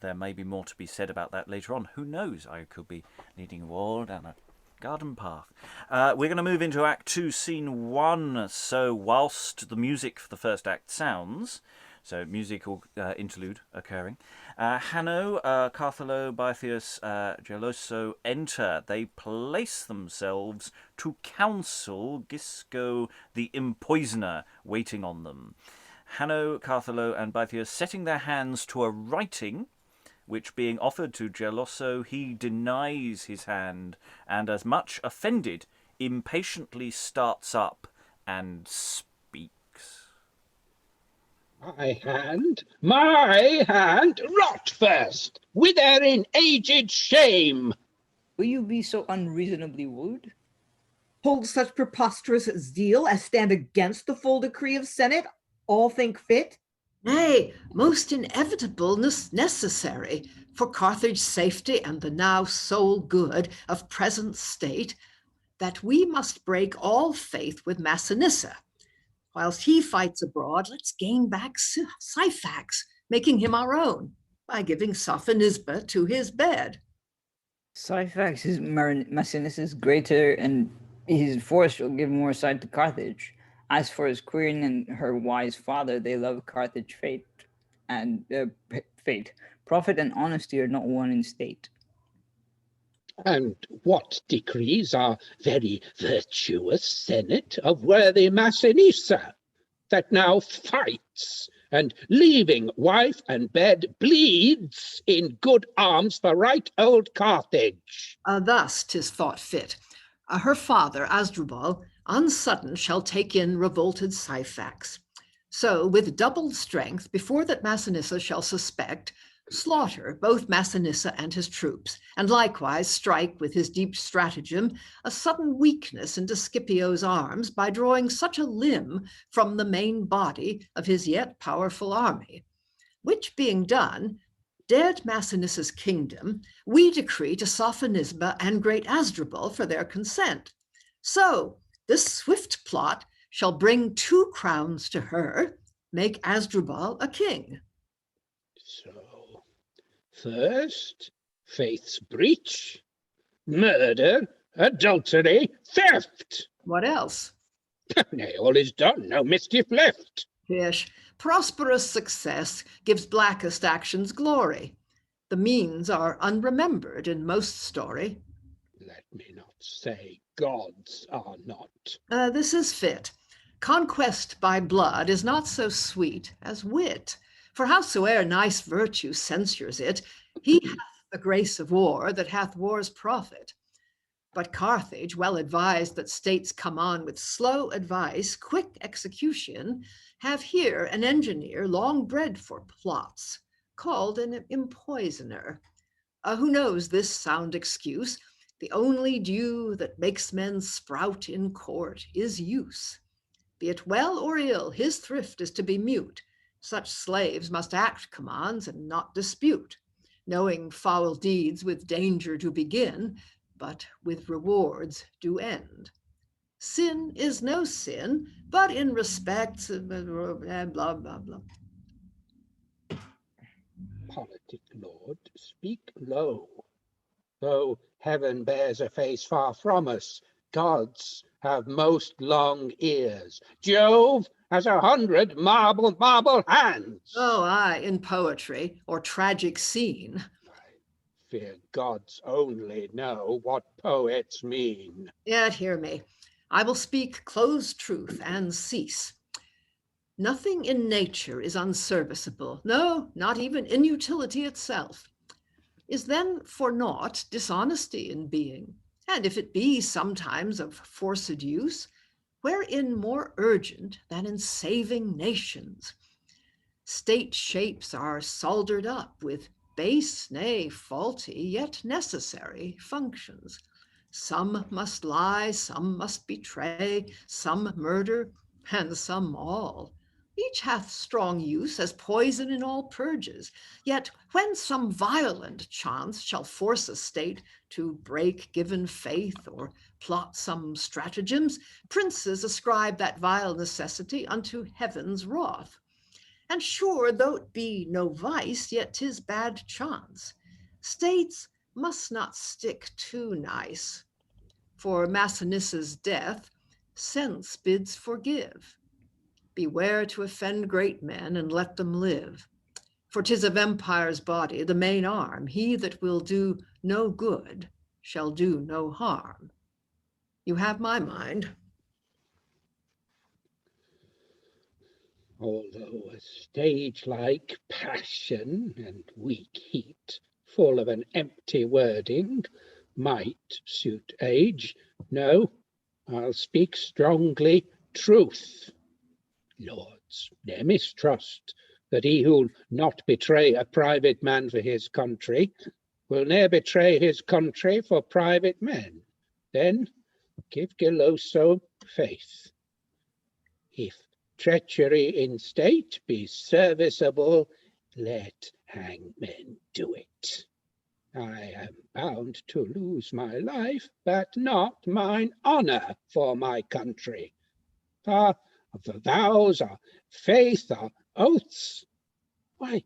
There may be more to be said about that later on. Who knows? I could be leading you all down a garden path. We're going to move into Act 2, Scene 1. So whilst the music for the first act sounds, so musical interlude occurring, Hanno, Carthalo, Bytheas, Gelosso enter. They place themselves to counsel Gisco the Empoisoner, waiting on them. Hanno, Carthalo, and Bytheas setting their hands to a writing, which being offered to Gelosso, he denies his hand, and as much offended, impatiently starts up and speaks. My hand, rot first, wither in aged shame. Will you be so unreasonably rude? Hold such preposterous zeal as stand against the full decree of Senate, all think fit? Nay, most inevitableness necessary for Carthage's safety and the now sole good of present state, that we must break all faith with Massinissa. Whilst he fights abroad, let's gain back Syphax, making him our own, by giving Sophonisba to his bed. Syphax is Massinissa's greater, and his force will give more side to Carthage. As for his queen and her wise father, they love Carthage fate. Profit and honesty are not one in state. And what decrees our very virtuous senate of worthy Massinissa, that now fights, and leaving wife and bed, bleeds in good arms for right old Carthage? Thus 'tis thought fit. Her father, Asdrubal, unsudden shall take in revolted Syphax. So, with doubled strength, before that Massinissa shall suspect, slaughter both Massinissa and his troops, and likewise strike with his deep stratagem a sudden weakness into Scipio's arms by drawing such a limb from the main body of his yet powerful army. Which being done, dead Massinissa's kingdom, we decree to Sophonisba and great Asdrubal for their consent. So, this swift plot shall bring 2 crowns to her, make Asdrubal a king. So, first, faith's breach, murder, adultery, theft. What else? Nay, all is done, no mischief left. Pish, prosperous success gives blackest actions glory. The means are unremembered in most story. Let me not say gods are not. This is fit. Conquest by blood is not so sweet as wit. For howsoe'er nice virtue censures it, he hath the grace of war that hath war's profit. But Carthage, well advised that states come on with slow advice, quick execution, have here an engineer long bred for plots, called an empoisoner. Who knows this sound excuse? The only due that makes men sprout in court is use. Be it well or ill, his thrift is to be mute. Such slaves must act commands and not dispute, knowing foul deeds with danger do begin, but with rewards do end. Sin is no sin, but in respects blah, blah, blah. Politic lord, speak low. Though heaven bears a face far from us, gods have most long ears. Jove has 100 marble hands. Oh, aye, in poetry or tragic scene. I fear gods only know what poets mean. Yet hear me. I will speak closed truth and cease. Nothing in nature is unserviceable, no, not in inutility itself. Is then for naught dishonesty in being? And if it be sometimes of forced use, wherein more urgent than in saving nations? State shapes are soldered up with base, nay, faulty, yet necessary functions. Some must lie, some must betray, some murder, and some all. Each hath strong use as poison in all purges. Yet when some violent chance shall force a state to break given faith or plot some stratagems, princes ascribe that vile necessity unto heaven's wrath. And sure, though it be no vice, yet 'tis bad chance. States must not stick too nice. For Massinissa's death, sense bids forgive. Beware to offend great men and let them live. For 'tis of empire's body, the main arm. He that will do no good shall do no harm. You have my mind. Although a stage-like passion and weak heat, full of an empty wording, might suit age, no, I'll speak strongly truth. Lords, ne'er mistrust that he who'll not betray a private man for his country will ne'er betray his country for private men. Then give Gelosso faith. If treachery in state be serviceable, let hangmen do it. I am bound to lose my life, but not mine honour for my country. For the vows are faith, are oaths. Why,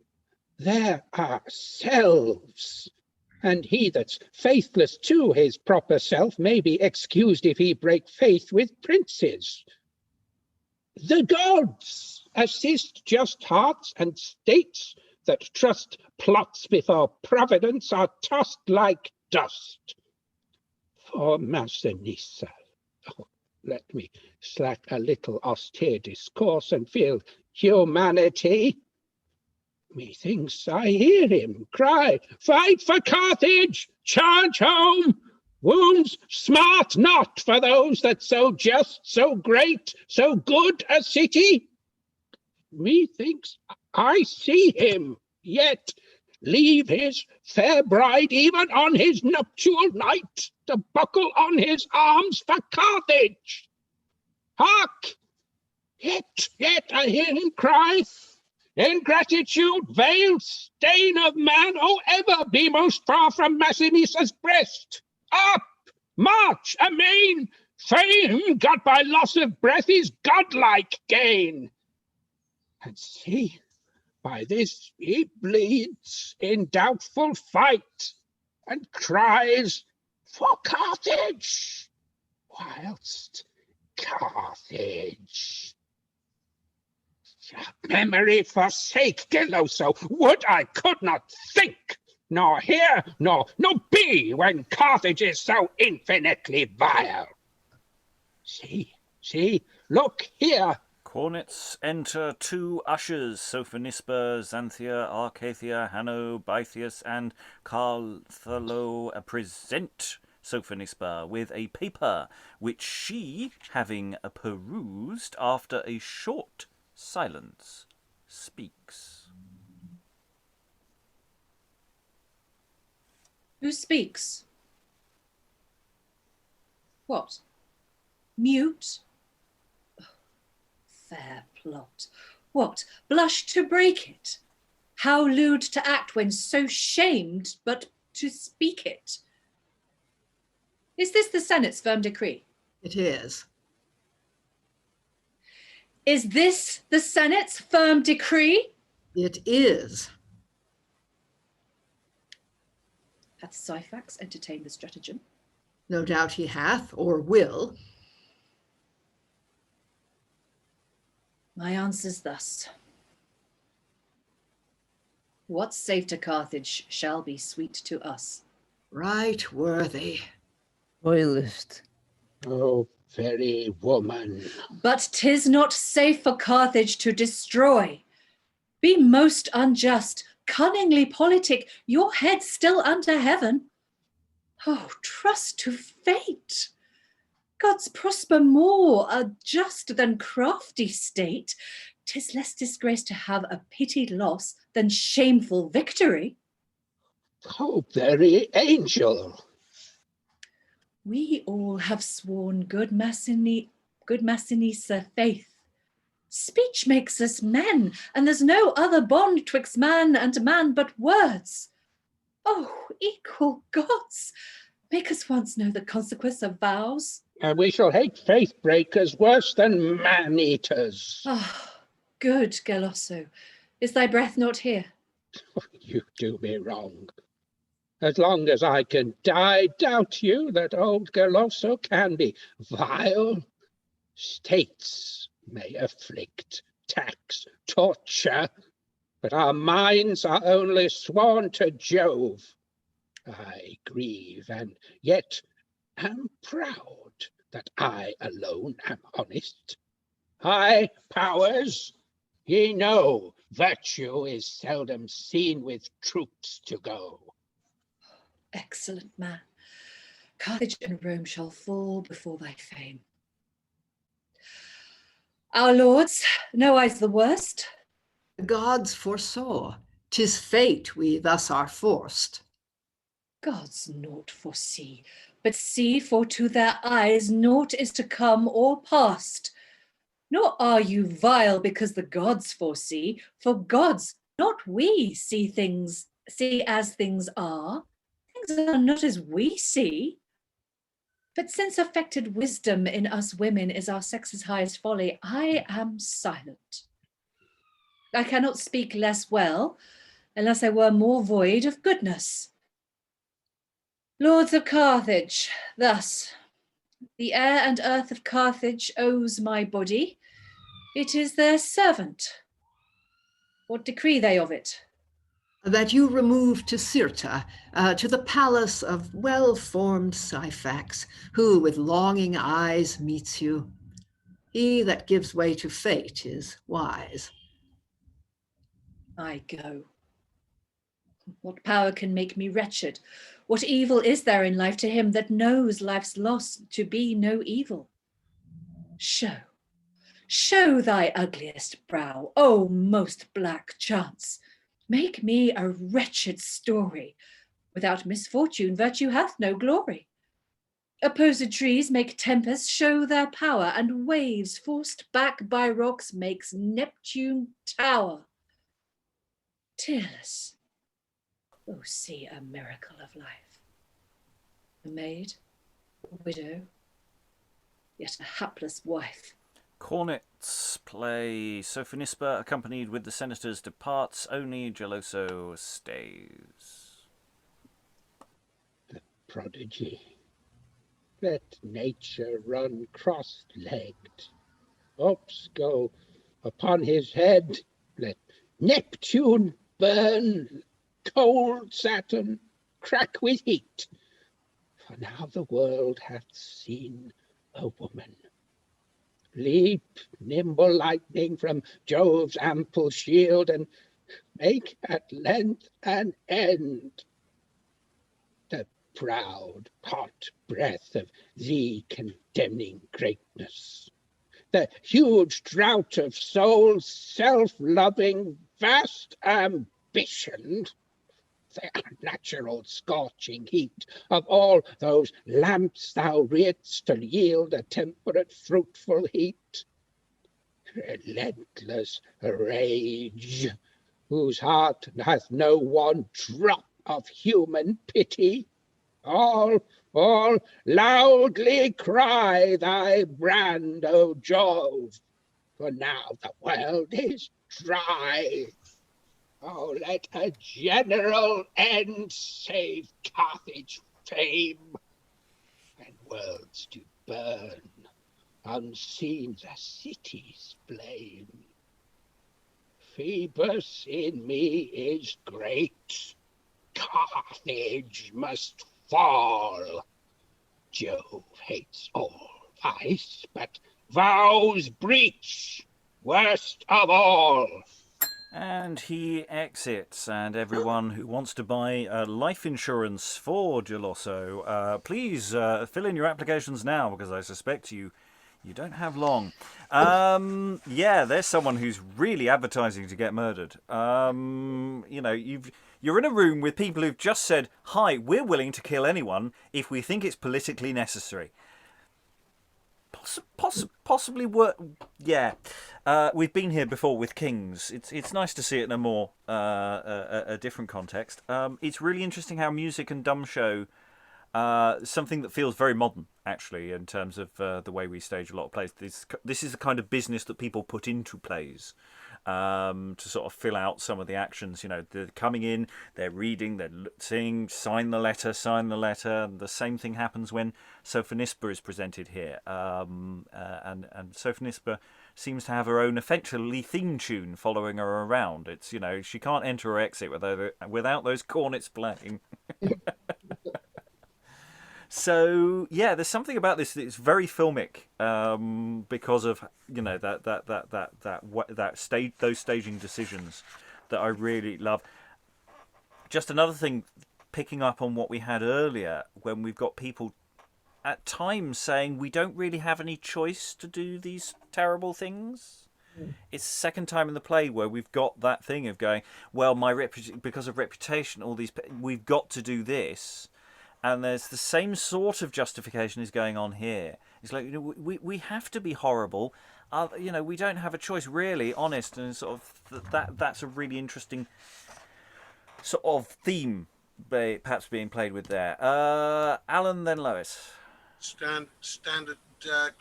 there are selves, and he that's faithless to his proper self may be excused if he break faith with princes. The gods assist just hearts, and states that trust plots before providence are tossed like dust. For Massinissa, oh, let me slack a little austere discourse and feel humanity. Methinks I hear him cry, fight for Carthage, charge home. Wounds smart not for those that so just, so great, so good a city. Methinks I see him yet leave his fair bride even on his nuptial night to buckle on his arms for Carthage. Hark! Yet I hear him cry, ingratitude, veil, stain of man, oh ever be most far from Massinissa's breast. Up, march, amain, fame got by loss of breath is godlike gain. And see, by this he bleeds in doubtful fight, and cries for Carthage, whilst Carthage. Memory forsake, Gelosso, would I could not think, nor hear, nor be, when Carthage is so infinitely vile. See, look here. Cornets enter 2 ushers, Sophonisba, Zanthia, Arcathia, Hanno, Bytheas, and Carthalo present Sophonisba with a paper, which she, having perused after a short silence, speaks. Who speaks? What? Mute? Oh, fair plot. What? Blush to break it? How lewd to act when so shamed but to speak it? Is this the Senate's firm decree? It is. Is this the Senate's firm decree? It is. Hath Syphax entertained the stratagem? No doubt he hath, or will. My answer's thus. What's safe to Carthage shall be sweet to us. Right worthy. Royalist. Oh, very woman. But 'tis not safe for Carthage to destroy. Be most unjust, cunningly politic, your head still under heaven. Oh, trust to fate. Gods prosper more a just than crafty state. 'Tis less disgrace to have a pitied loss than shameful victory. Oh, very angel. We all have sworn good Massinissa faith. Speech makes us men, and there's no other bond twixt man and man but words. Oh, equal gods, make us once know the consequence of vows. And we shall hate faith breakers worse than man-eaters. Ah, good Gelosso, is thy breath not here? You do me wrong. As long as I can die, doubt you that old Gelosso can be vile? States may afflict, tax, torture, but our minds are only sworn to Jove. I grieve, and yet am proud that I alone am honest. High powers, ye know virtue is seldom seen with troops to go. Excellent man. Carthage and Rome shall fall before thy fame. Our lords, no eyes the worst. The gods foresaw, 'tis fate we thus are forced. Gods naught foresee, but see, for to their eyes naught is to come or past. Nor are you vile because the gods foresee, for gods, not we, see as things are. Things are not as we see. But since affected wisdom in us women is our sex's highest folly, I am silent. I cannot speak less well, unless I were more void of goodness. Lords of Carthage, thus, the air and earth of Carthage owes my body. It is their servant. What decree they of it? That you remove to Cirta, to the palace of well-formed Syphax, who with longing eyes meets you. He that gives way to fate is wise. I go. What power can make me wretched? What evil is there in life to him that knows life's loss to be no evil? Show thy ugliest brow, O most black chance. Make me a wretched story. Without misfortune, virtue hath no glory. Opposed trees make tempests show their power, and waves forced back by rocks makes Neptune tower. Tearless, oh, see a miracle of life. A maid, a widow, yet a hapless wife. Cornets play Sophonisba, accompanied with the senators departs, only Gelosso stays. The prodigy. Let nature run cross-legged. Ops go upon his head. Let Neptune burn, cold Saturn crack with heat. For now the world hath seen a woman. Leap, nimble lightning, from Jove's ample shield, and make at length an end. The proud hot breath of thee condemning greatness, the huge drought of soul's self-loving vast ambition, the unnatural scorching heat of all those lamps thou rear'dst to yield a temperate fruitful heat. Relentless rage, whose heart hath no one drop of human pity, all loudly cry thy brand, O Jove, for now the world is dry. Oh, let a general end save Carthage fame, and worlds do burn, unseen the city's flame. Phoebus in me is great, Carthage must fall. Jove hates all vice, but vows breach worst of all. And he exits, and everyone who wants to buy life insurance for Gelosso, please fill in your applications now, because I suspect you You don't have long. Yeah, there's someone who's really advertising to get murdered. You're in a room with people who've just said, "Hi, we're willing to kill anyone if we think it's politically necessary." Possibly work. Yeah, we've been here before with kings. It's nice to see it in a more a different context. It's really interesting how music and dumb show. Something that feels very modern, actually, in terms of the way we stage a lot of plays. This is the kind of business that people put into plays to sort of fill out some of the actions. They're coming in, they're reading, they're saying, sign the letter. And the same thing happens when Sophonisba is presented here. And Sophonisba seems to have her own effectively theme tune following her around. It's, she can't enter or exit without those cornets playing. So yeah, there's something about this that's very filmic because of those staging decisions that I really love. Just another thing, picking up on what we had earlier, when we've got people at times saying we don't really have any choice to do these terrible things. It's the second time in the play where we've got that thing of going, well, because of reputation, we've got to do this. And there's the same sort of justification is going on here. It's like, we have to be horrible. We don't have a choice, really, honest. And sort of that's a really interesting sort of theme perhaps being played with there. Alan, then Lois. Standard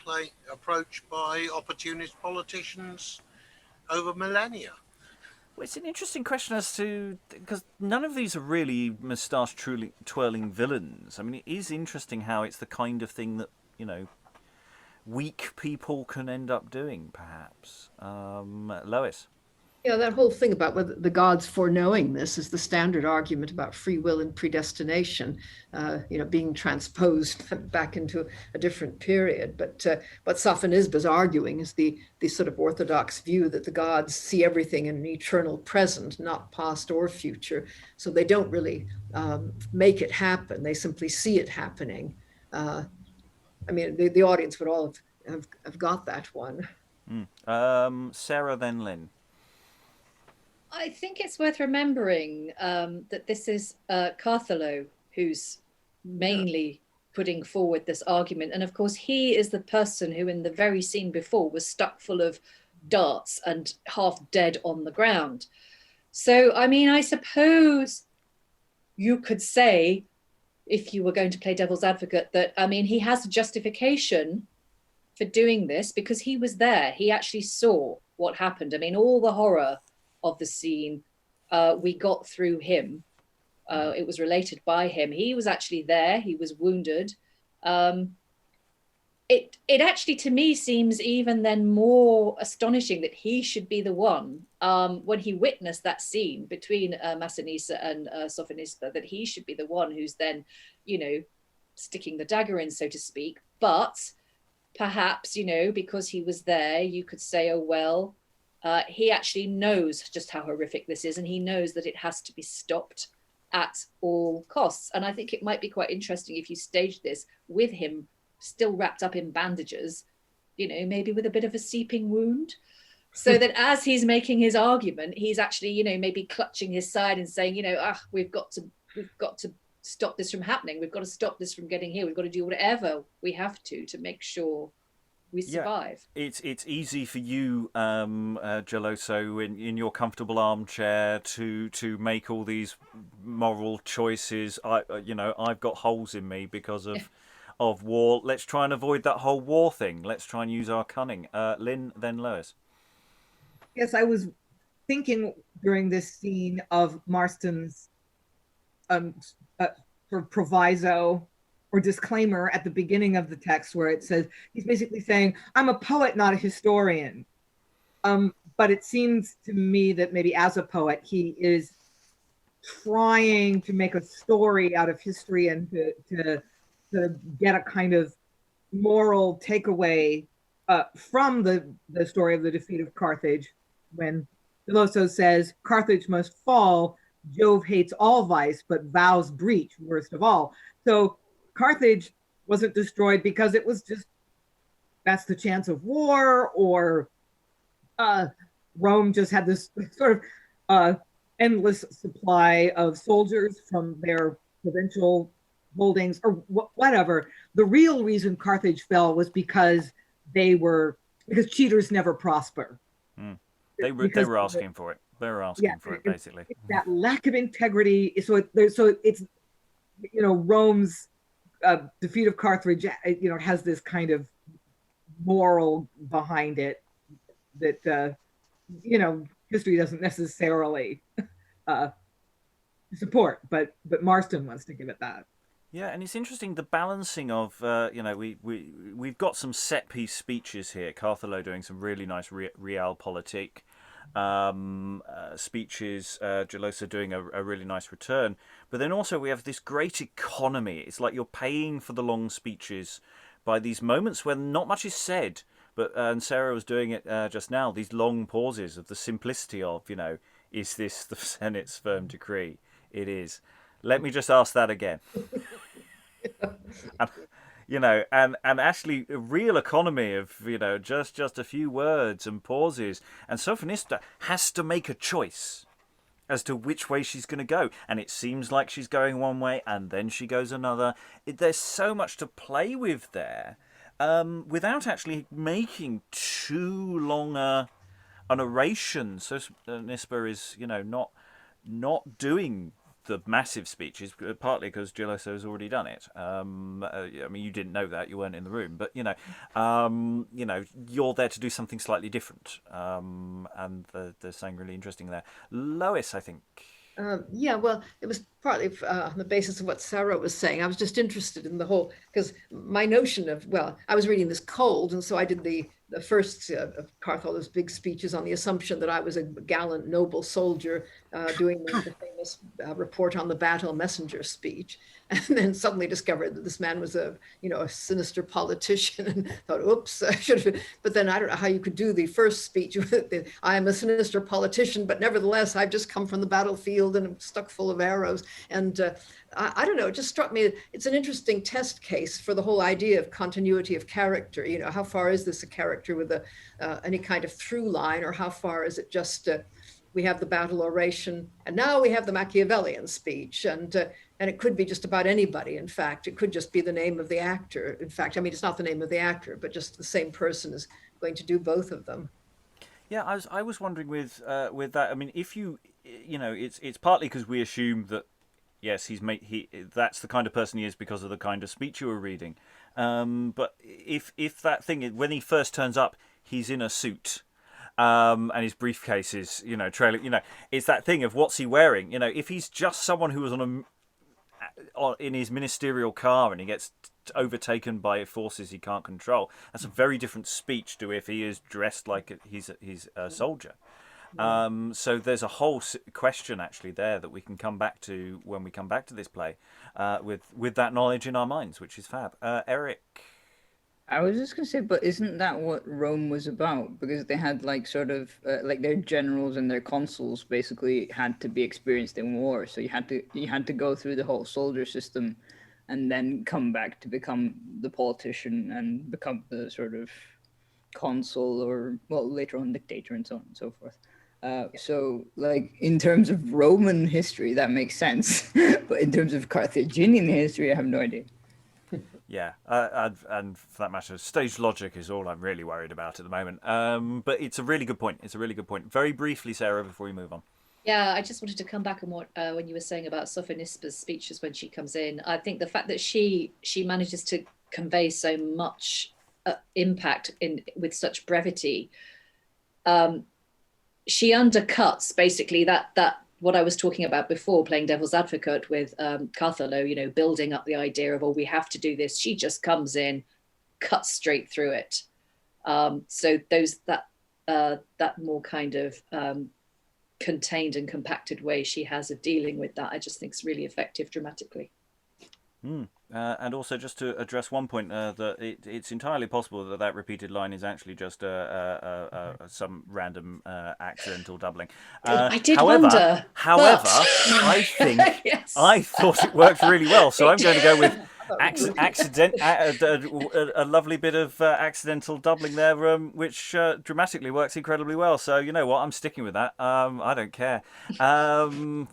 play approach by opportunist politicians over millennia. Well, it's an interesting question as to, because none of these are really moustache-twirling villains. I mean, it is interesting how it's the kind of thing that, weak people can end up doing, perhaps. Lois? Yeah, that whole thing about whether the gods foreknowing this is the standard argument about free will and predestination, being transposed back into a different period. But what Sophonisba is arguing is the sort of orthodox view that the gods see everything in an eternal present, not past or future. So they don't really make it happen. They simply see it happening. The audience would all have got that one. Sarah, then Lynn. I think it's worth remembering that this is Carthalo who's mainly putting forward this argument. And of course, he is the person who in the very scene before was stuck full of darts and half dead on the ground. So, I suppose you could say, if you were going to play devil's advocate, that, he has a justification for doing this because he was there. He actually saw what happened. All the horror of the scene, we got through him. It was related by him. He was actually there. He was wounded. It actually, to me, seems even then more astonishing that he should be the one, when he witnessed that scene between Massinissa and Sophonisba, that he should be the one who's then, sticking the dagger in, so to speak. But perhaps, because he was there, you could say, oh, well, he actually knows just how horrific this is, and he knows that it has to be stopped at all costs. And I think it might be quite interesting if you stage this with him still wrapped up in bandages, maybe with a bit of a seeping wound, so that as he's making his argument, he's actually, maybe clutching his side and saying, we've got to stop this from happening. We've got to stop this from getting here. We've got to do whatever we have to make sure we survive. Yeah, it's easy for you, Gelosso, in your comfortable armchair to make all these moral choices. I've got holes in me because of war. Let's try and avoid that whole war thing. Let's try and use our cunning. Lynn, then Lois. Yes, I was thinking during this scene of Marston's sort of proviso or disclaimer at the beginning of the text, where it says, he's basically saying, I'm a poet, not a historian. But it seems to me that maybe as a poet, he is trying to make a story out of history and to get a kind of moral takeaway from the story of the defeat of Carthage, when Gelosso says, Carthage must fall, Jove hates all vice, but vows breach worst of all. So Carthage wasn't destroyed because it was just that's the chance of war, or Rome just had this sort of endless supply of soldiers from their provincial holdings, or whatever. The real reason Carthage fell was because cheaters never prosper. They were asking for it. They were asking for it, basically. It's that lack of integrity. So it's Rome's defeat of Carthage. Has this kind of moral behind it that history doesn't necessarily support, but Marston wants to give it that. Yeah, and it's interesting the balancing of we've got some set piece speeches here. Carthalo doing some really nice realpolitik speeches. Gelosso doing a really nice return, but then also we have this great economy. It's like you're paying for the long speeches by these moments where not much is said. But and Sarah was doing it just now. These long pauses of the simplicity of is this the Senate's firm decree? It is. Let me just ask that again. And actually a real economy of just a few words and pauses, and Sophonisba has to make a choice as to which way she's going to go, and it seems like she's going one way and then she goes another. There's so much to play with there, without actually making too long an oration. Sophonisba is not doing the massive speeches, partly because Gelosso has already done it. I mean, you didn't know that, you weren't in the room, but you're there to do something slightly different, and there's something really interesting there. Lois, I think. Well, it was partly on the basis of what Sarah was saying. I was just interested in the whole, because my notion of, I was reading this cold, and so I did the first of Carthalo's big speeches on the assumption that I was a gallant, noble soldier doing the famous report on the battle messenger speech, and then suddenly discovered that this man was a sinister politician, and thought, oops, I should have. But then I don't know how you could do the first speech with I am a sinister politician, but nevertheless I've just come from the battlefield and I'm stuck full of arrows. And I don't know, it just struck me, it's an interesting test case for the whole idea of continuity of character. How far is this a character with any kind of through line, or how far is it just we have the battle oration and now we have the Machiavellian speech, and it could be just about anybody. In fact, it could just be the name of the actor. In fact, I mean, it's not the name of the actor, but just the same person is going to do both of them. Yeah, I was wondering with that. I mean, if it's partly because we assume that yes, that's the kind of person he is because of the kind of speech you were reading. But if that thing, when he first turns up, he's in a suit, and his briefcase is trailing. It's that thing of what's he wearing. If he's just someone who was in his ministerial car and he gets overtaken by forces he can't control, that's a very different speech to if he is dressed like he's a soldier. So there's a whole question actually there that we can come back to when we come back to this play, with that knowledge in our minds, which is fab. Eric. I was just gonna say, but isn't that what Rome was about? Because they had like their generals and their consuls basically had to be experienced in war, so you had to go through the whole soldier system, and then come back to become the politician and become the sort of consul, or later on dictator, and so on and so forth. So like in terms of Roman history that makes sense, but in terms of Carthaginian history I have no idea. Yeah, and for that matter, stage logic is all I'm really worried about at the moment. But it's a really good point. Very briefly, Sarah, before we move on. Yeah, I just wanted to come back on what when you were saying about Sophonisba's speeches when she comes in. I think the fact that she manages to convey so much impact with such brevity, she undercuts basically that what I was talking about before, playing devil's advocate with Carthalo, building up the idea of, we have to do this. She just comes in, cuts straight through it. So that more kind of contained and compacted way she has of dealing with that, I just think is really effective dramatically. And also, just to address one point, that it's entirely possible that repeated line is actually just some random accidental doubling. I did wonder. However, I think yes. I thought it worked really well, so I'm going to go with A lovely bit of accidental doubling there, which dramatically works incredibly well. So you know what, I'm sticking with that. I don't care.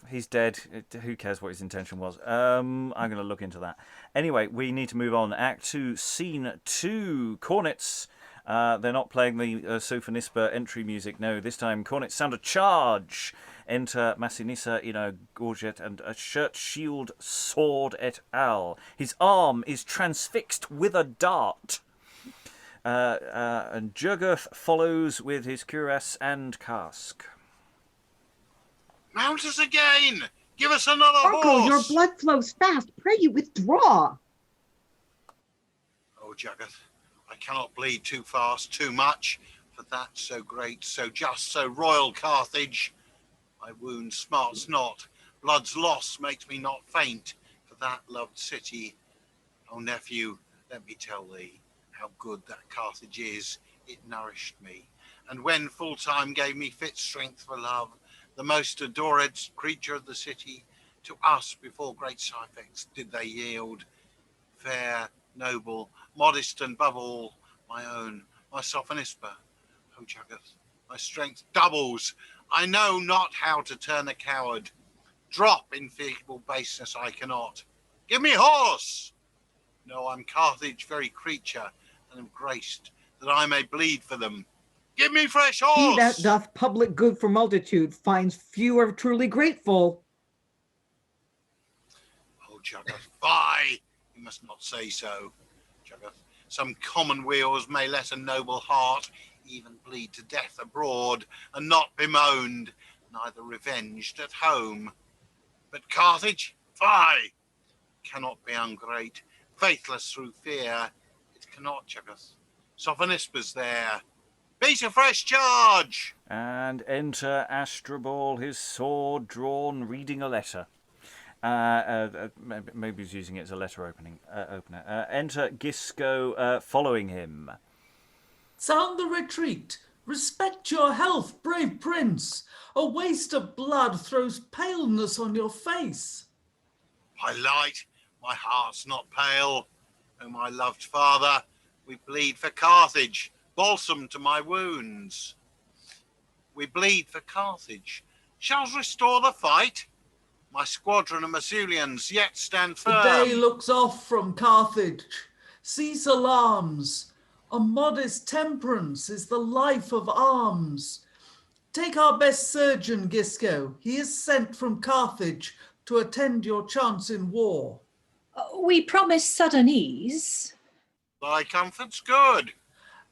He's dead. Who cares what his intention was? I'm going to look into that. Anyway, we need to move on. Act 2, Scene 2. Cornets. They're not playing the Sophonisba entry music. No, this time cornets sound a charge. Enter Massinissa in a gorget and a shirt, shield, sword et al. His arm is transfixed with a dart. And Jugurth follows with his cuirass and casque. Mount us again! Give us another Uncle, your horse! blood flows fast. Pray you withdraw. Oh, Jugurth, I cannot bleed too fast, too much, for that so great, so just, so royal Carthage. My wound smarts not, blood's loss makes me not faint, for that loved city. Oh, nephew, let me tell thee, how good that Carthage is. It nourished me, and when full time gave me fit strength for love, the most adored creature of the city, to us before great Syphax did they yield. Fair, noble, modest, and above all, my own, my Sophonisba. Oh, Jugurth, my strength doubles. I know not how to turn a coward. Drop in feeble baseness I cannot. Give me horse! No, I'm Carthage very creature, and am graced, that I may bleed for them. Give me fresh horse! He that doth public good for multitude finds few are truly grateful. Oh, Jugurth, fie! You must not say so, Jugurth. Some commonweals may let a noble heart even bleed to death abroad, and not bemoaned, neither revenged at home. But Carthage, fie! Cannot be ungrate, faithless through fear. It cannot, Jugurth. Sophonisba's there. Beat a fresh charge! And enter Asdrubal, his sword drawn, reading a letter. Maybe he's using it as a letter opener. Enter Gisco following him. Sound the retreat. Respect your health, brave prince. A waste of blood throws paleness on your face. My light, my heart's not pale. O my loved father, we bleed for Carthage, balsam to my wounds. We bleed for Carthage. Shall restore the fight? My squadron of Masulians yet stand firm. The day looks off from Carthage. Cease alarms. A modest temperance is the life of arms. Take our best surgeon, Gisco. He is sent from Carthage to attend your chance in war. We promise sudden ease. Thy comfort's good.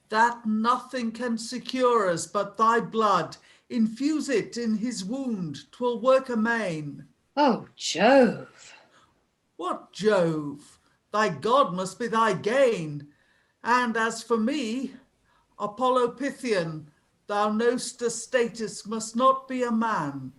That nothing can secure us but thy blood. Infuse it in his wound, 'twill work amain. Oh, Jove. What Jove? Thy God must be thy gain. And as for me, Apollo Pythian, thou know'st a status must not be a man.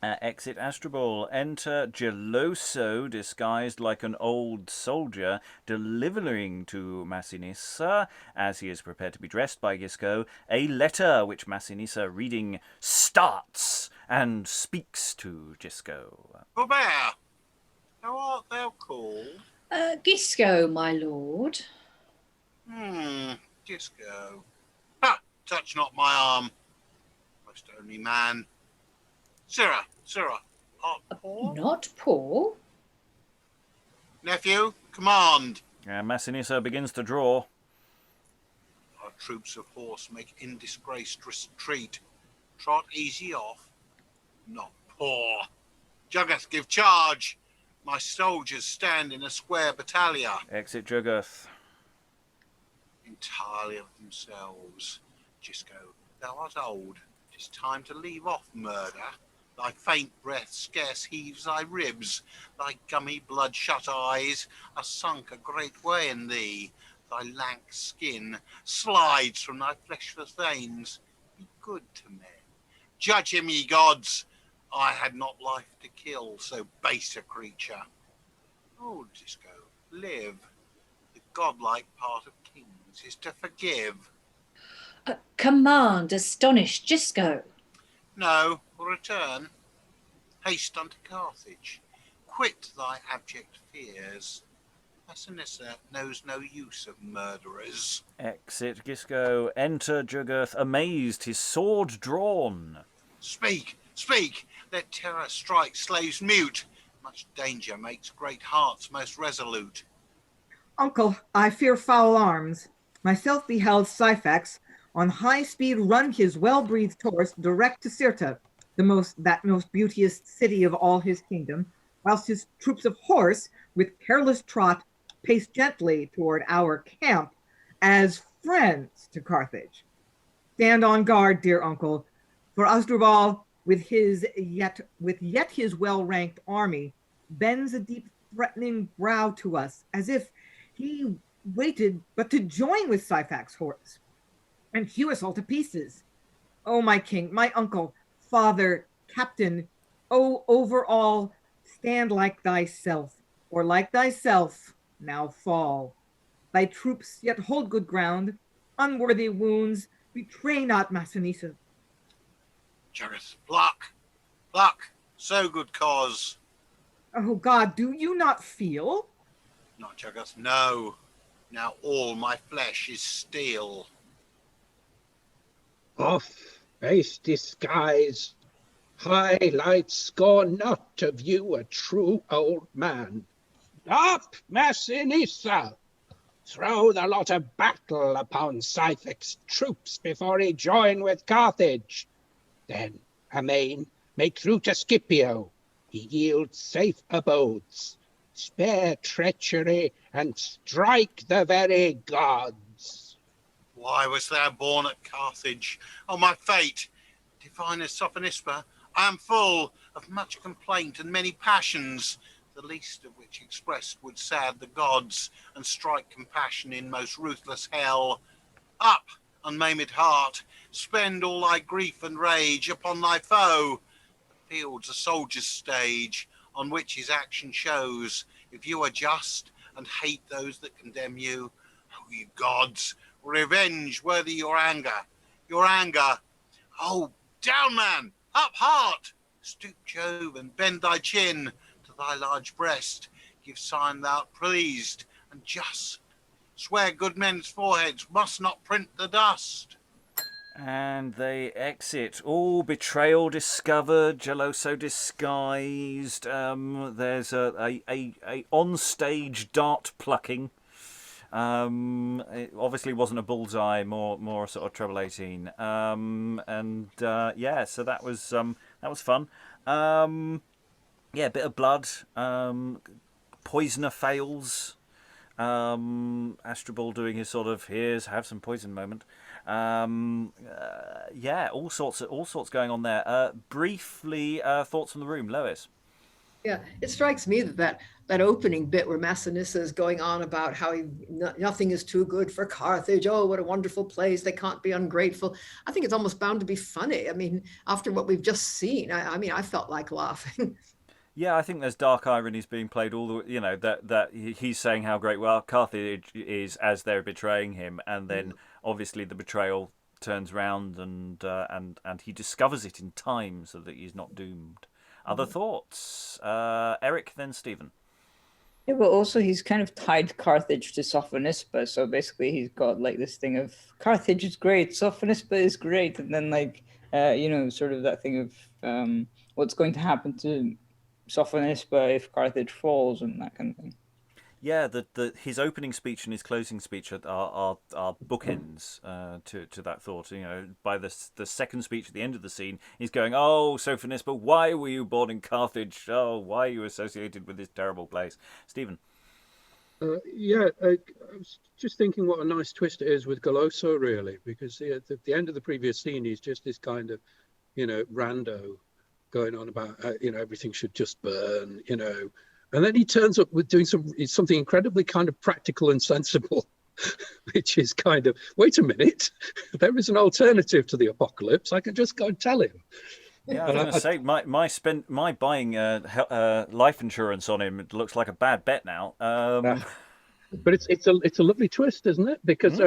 Exit Asdrubal. Enter Gelosso, disguised like an old soldier, delivering to Massinissa, as he is prepared to be dressed by Gisco, a letter which Massinissa, reading, starts and speaks to Gisco. Forbear, how art thou called? Gisco, my lord. Gisco. Ha! Touch not my arm. Most only man. Sirrah, art poor? Not poor. Nephew, command. Massinissa begins to draw. Our troops of horse make indisgraced retreat. Trot easy off. Not poor. Jugurth, give charge. My soldiers stand in a square battalia. Exit Jugurth. Entirely of themselves. Gisco, thou art old. 'Tis time to leave off murder. Thy faint breath scarce heaves thy ribs. Thy gummy bloodshot eyes are sunk a great way in thee. Thy lank skin slides from thy fleshless veins. Be good to men. Judge him, ye gods. I had not life to kill so base a creature. Oh, Gisco, live. The godlike part of kings is to forgive. Command, astonished Gisco. No, return. Haste unto Carthage. Quit thy abject fears. Massinissa knows no use of murderers. Exit Gisco. Enter Jugurth, amazed, his sword drawn. Speak, speak, let terror strike slaves mute. Much danger makes great hearts most resolute. Uncle, I fear foul arms. Myself beheld Syphax on high speed run his well-breathed horse direct to Cirta, that most beauteous city of all his kingdom, whilst his troops of horse, with careless trot, paced gently toward our camp, as friends to Carthage. Stand on guard, dear uncle, for Asdrubal, with yet his well-ranked army, bends a deep threatening brow to us, as if he waited but to join with Syphax' horse, and hew us all to pieces. O my king, my uncle, father, captain, O over all, stand like thyself, or like thyself now fall. Thy troops yet hold good ground, unworthy wounds, betray not Massinissa. Jugurth, pluck, pluck, so good cause. Oh God, do you not feel? Not Jugurth, no. Now all my flesh is steel. Off, base disguise. Highlights scorn not to view a true old man. Up, Massinissa! Throw the lot of battle upon Syphax' troops before he join with Carthage. Then, amain, make through to Scipio. He yields safe abodes. Spare treachery and strike the very gods. Why was thou born at Carthage? Oh, my fate! Divine as Sophonisba, I am full of much complaint and many passions, the least of which expressed would sad the gods and strike compassion in most ruthless hell. Up, unmaimed heart, spend all thy grief and rage upon thy foe. The field's a soldier's stage, on which his action shows. If you are just and hate those that condemn you, oh, you gods, revenge worthy your anger, your anger. Oh, down, man, up, heart, stoop, Jove, and bend thy chin to thy large breast. Give sign thou'rt pleased and just. Swear good men's foreheads must not print the dust. And they exit. All betrayal discovered, Gelosso disguised. There's a on-stage dart plucking. It obviously wasn't a bullseye, more sort of treble 18. Yeah, so that was fun. Yeah, a bit of blood. Poisoner fails. Asdrubal doing his sort of have some poison moment. Yeah, all sorts going on there. Briefly, thoughts from the room, Lois. Yeah, it strikes me that opening bit where Massinissa is going on about how nothing is too good for Carthage. Oh, what a wonderful place. They can't be ungrateful. I think it's almost bound to be funny. I mean, after what we've just seen, I felt like laughing. Yeah, I think there's dark ironies being played all the that he's saying how great Carthage is as they're betraying him, and then obviously the betrayal turns round and he discovers it in time so that he's not doomed. Other thoughts? Eric, then Stephen. Yeah, but also he's kind of tied Carthage to Sophonisba, so basically he's got like this thing of Carthage is great, Sophonisba is great, and then sort of that thing of what's going to happen to Sophonisba if Carthage falls and that kind of thing. Yeah, his opening speech and his closing speech are bookends to that thought. You know, by the second speech at the end of the scene, he's going, "Oh, Sophonisba, why were you born in Carthage? Oh, why are you associated with this terrible place?" Stephen. I was just thinking what a nice twist it is with Gelosso, really, because at the end of the previous scene, he's just this kind of, rando going on about, everything should just burn, And then he turns up with doing something incredibly kind of practical and sensible, which is kind of, wait a minute, there is an alternative to the apocalypse. I can just go and tell him. Yeah, I was going to say, my buying life insurance on him, it looks like a bad bet now. But it's a lovely twist, isn't it? Because I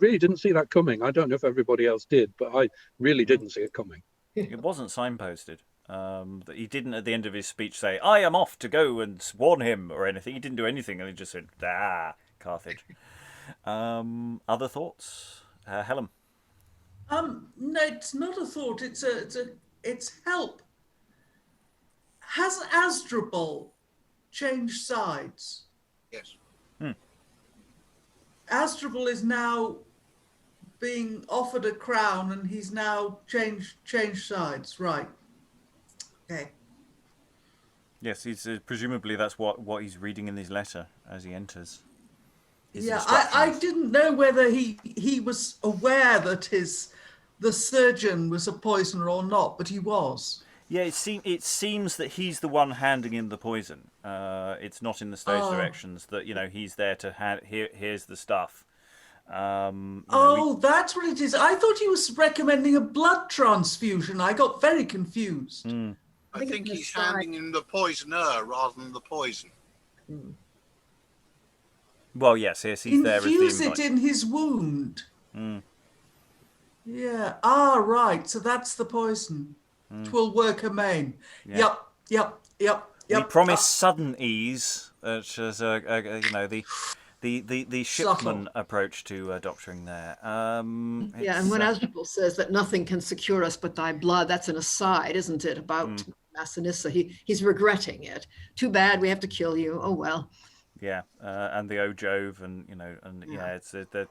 really didn't see that coming. I don't know if everybody else did, but I really didn't see it coming. It wasn't signposted. That he didn't at the end of his speech say, "I am off to go and warn him" or anything. He didn't do anything, and he just said, Carthage. Other thoughts, Helen? No, it's not a thought. It's help. Has Asdrubal changed sides? Yes. Asdrubal is now being offered a crown, and he's now changed sides, right? Okay. Yes, he's presumably that's what he's reading in his letter as he enters. Yeah, I didn't know whether he was aware that the surgeon was a poisoner or not, but he was. Yeah, it seems that he's the one handing him the poison. It's not in the stage directions that he's there to here's the stuff. That's what it is. I thought he was recommending a blood transfusion. I got very confused. I think he's handing him the poisoner rather than the poison. Well, yes, he's there as the infuse invite. it in his wound. Yeah. Right. So that's the poison. Twill work amain. Yeah. Yep. We promise sudden ease, which is the shipman approach to doctoring there. And when Asdrubal says that nothing can secure us but thy blood, that's an aside, isn't it, about Massinissa? He's regretting it. Too bad we have to kill you. Oh well. Yeah, and the O Jove, and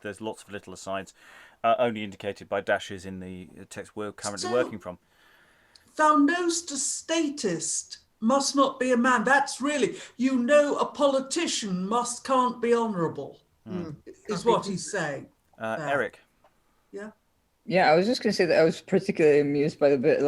there's lots of little asides, only indicated by dashes in the text we're currently working from. Thou knowst a statist must not be a man. That's really, a politician can't be honourable, is what he's saying. Eric. Yeah. Yeah, I was just gonna say that I was particularly amused by the bit,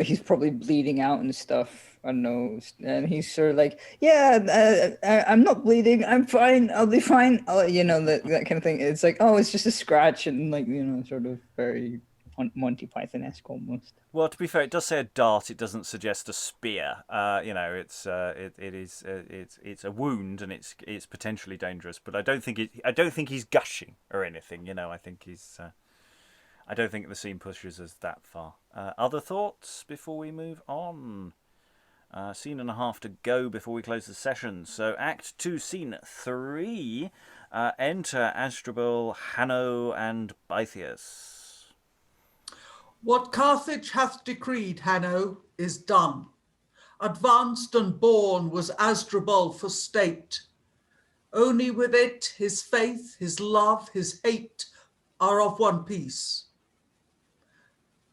he's probably bleeding out and stuff. I don't know, and he's sort of like, I'm not bleeding, I'm fine, I'll be fine. That kind of thing. It's like, it's just a scratch, and sort of very Monty Python-esque almost. Well, to be fair, it does say a dart. It doesn't suggest a spear. It's a wound, and it's potentially dangerous. But I don't think he's gushing or anything. I think he's. I don't think the scene pushes us that far. Other thoughts before we move on? Scene and a half to go before we close the session. So Act 2, Scene 3. Enter Asdrubal, Hanno, and Bytheas. What Carthage hath decreed, Hanno, is done. Advanced and born was Asdrubal for state. Only with it his faith, his love, his hate are of one piece.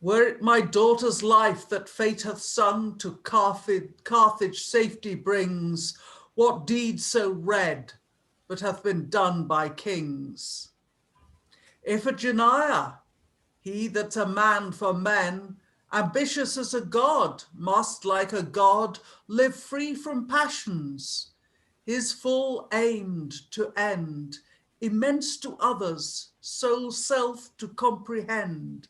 Were it my daughter's life that fate hath sung to Carthage safety brings, what deed so red but hath been done by kings? Iphigenia, he that's a man for men, ambitious as a god, must, like a god, live free from passions, his full aimed to end, immense to others, sole self to comprehend,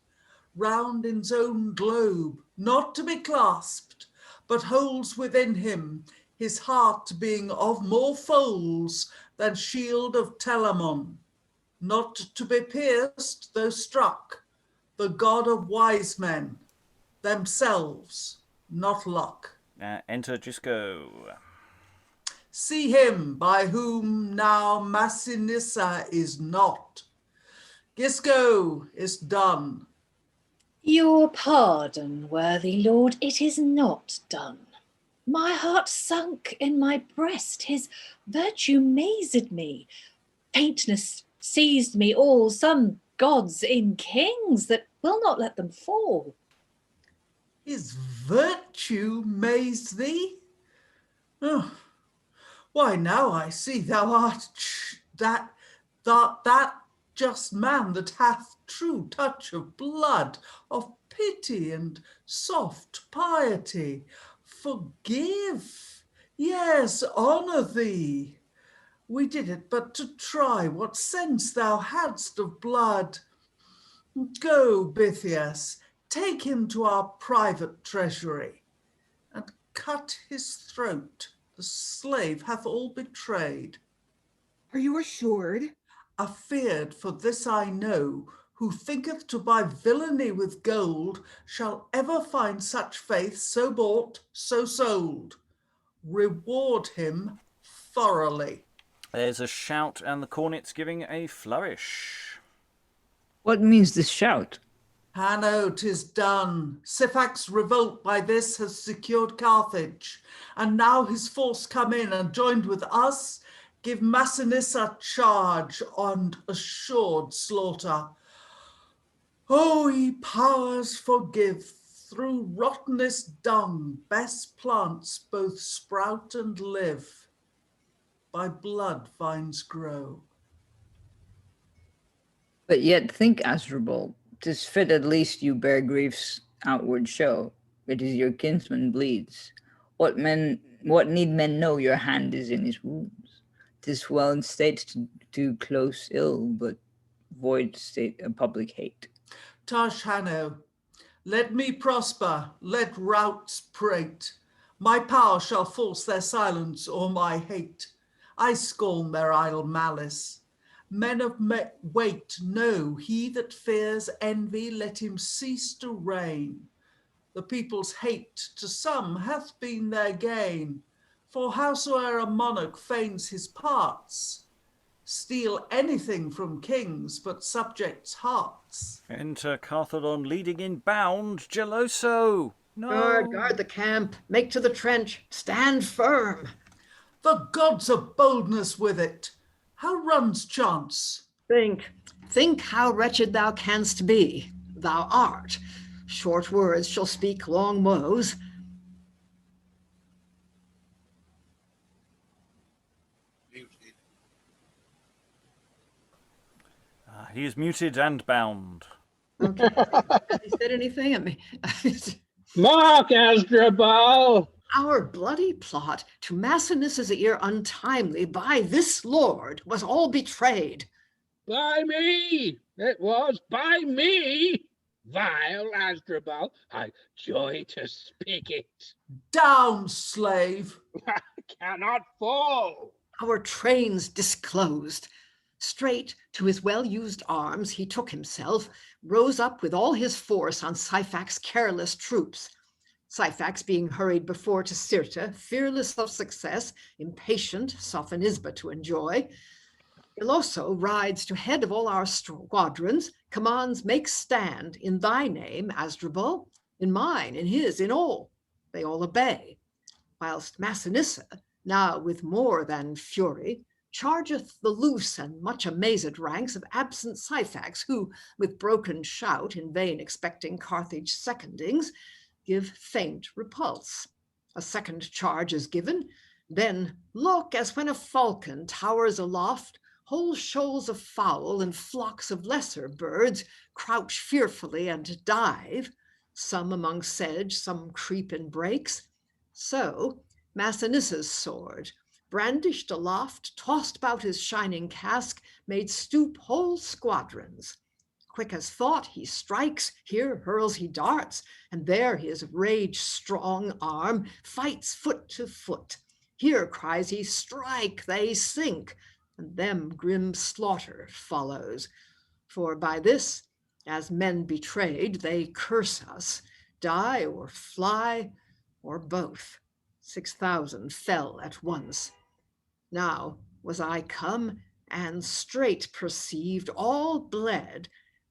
round in's own globe, not to be clasped, but holds within him, his heart being of more folds than shield of Telamon, not to be pierced, though struck, the god of wise men, themselves, not luck. Enter Gisco. See him by whom now Massinissa is not. Gisco is done. Your pardon, worthy lord, it is not done. My heart sunk in my breast, his virtue mazed me. Faintness seized me all, some gods in kings that will not let them fall. His virtue mazed thee? Oh, why now I see thou art that just man that hath true touch of blood, of pity and soft piety. Forgive, yes, honour thee. We did it but to try what sense thou hadst of blood. Go, Bytheas, take him to our private treasury, and cut his throat. The slave hath all betrayed. Are you assured? Afeard, for this I know, who thinketh to buy villainy with gold shall ever find such faith so bought, so sold. Reward him thoroughly. There's a shout, and the cornet's giving a flourish. What means this shout? Hanno, 'tis done. Syphax' revolt by this has secured Carthage, and now his force come in and joined with us, give Massinissa charge and assured slaughter. O ye powers, forgive, through rottenest dung best plants both sprout and live. By blood vines grow. But yet think, Asdrubal, 'tis fit at least you bear grief's outward show. It is your kinsman bleeds. What need men know your hand is in his wounds? 'Tis well in state to do close ill, but void state a public hate. Tush, Hanno, let me prosper, let routs prate. My power shall force their silence or my hate. I scorn their idle malice. Men of weight know he that fears envy, let him cease to reign. The people's hate to some hath been their gain, for howsoe'er a monarch feigns his parts, steal anything from kings but subjects' hearts. Enter Carthalo leading in bound, Gelosso. No. Guard the camp, make to the trench, stand firm. The gods of boldness with it. How runs chance? Think how wretched thou canst be. Thou art. Short words shall speak long woes. He is muted and bound. Okay. Has he said anything? Mark, Asdrubal! Our bloody plot to Massinissa's ear untimely by this lord was all betrayed. By me! It was by me! Vile Asdrubal, I joy to speak it. Down, slave! I cannot fall. Our trains disclosed. Straight to his well-used arms he took himself, rose up with all his force on Syphax' careless troops. Syphax being hurried before to Sirte, fearless of success, impatient Sophonisba to enjoy. Gelosso rides to head of all our squadrons, commands make stand in thy name, Asdrubal, in mine, in his, in all. They all obey, whilst Massinissa, now with more than fury, chargeth the loose and much amazed ranks of absent Syphax, who, with broken shout, in vain expecting Carthage secondings, give faint repulse. A second charge is given, then look as when a falcon towers aloft, whole shoals of fowl and flocks of lesser birds crouch fearfully and dive, some among sedge, some creep in brakes. So Massinissa's sword, brandished aloft, tossed about his shining casque, made stoop whole squadrons. Quick as thought he strikes, here hurls he darts, and there his rage-strong arm fights foot to foot. Here cries he, strike, they sink, and them grim slaughter follows. For by this, as men betrayed, they curse us, die or fly, or both. 6,000 fell at once. Now was I come, and straight perceived all bled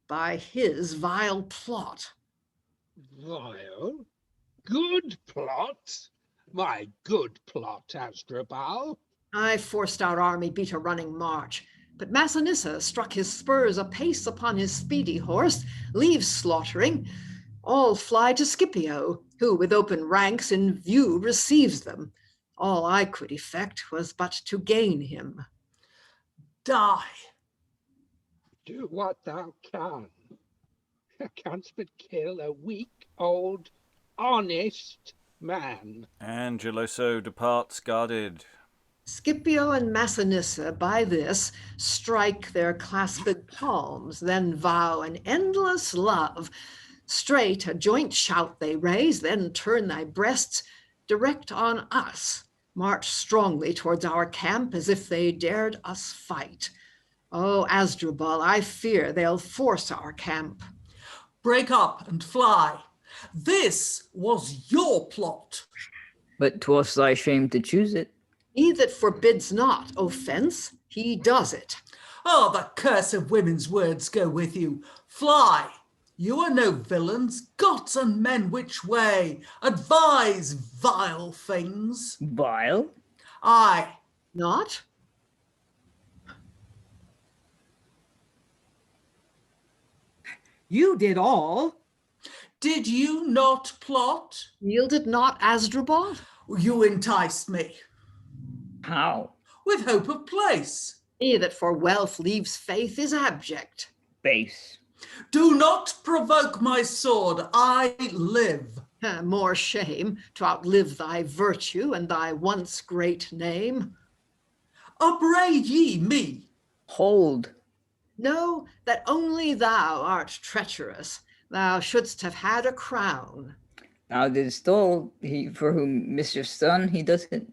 by his vile plot. Vile? Good plot? My good plot, Asdrubal. I forced our army beat a running march, but Massinissa struck his spurs apace upon his speedy horse, leaves slaughtering, all fly to Scipio, who with open ranks in view receives them. All I could effect was but to gain him. Die! Do what thou can. Thou canst but kill a weak, old, honest man. And Gelosso departs guarded. Scipio and Massinissa by this strike their clasped palms, then vow an endless love. Straight a joint shout they raise, then turn thy breasts direct on us, march strongly towards our camp as if they dared us fight. Oh, Asdrubal, I fear they'll force our camp. Break up and fly. This was your plot. But 'twas thy shame to choose it. He that forbids not offense, he does it. Oh, the curse of women's words go with you. Fly. You are no villains. Gods and men, which way? Advise, vile things. Vile? Aye. Not? You did all. Did you not plot? Yielded not Asdrubal? You enticed me. How? With hope of place. He that for wealth leaves faith is abject. Base. Do not provoke my sword. I live. More shame to outlive thy virtue and thy once great name. Upbraid ye me. Hold. Know that only thou art treacherous. Thou shouldst have had a crown. Thou didst all, he for whom mischief's done, he does it.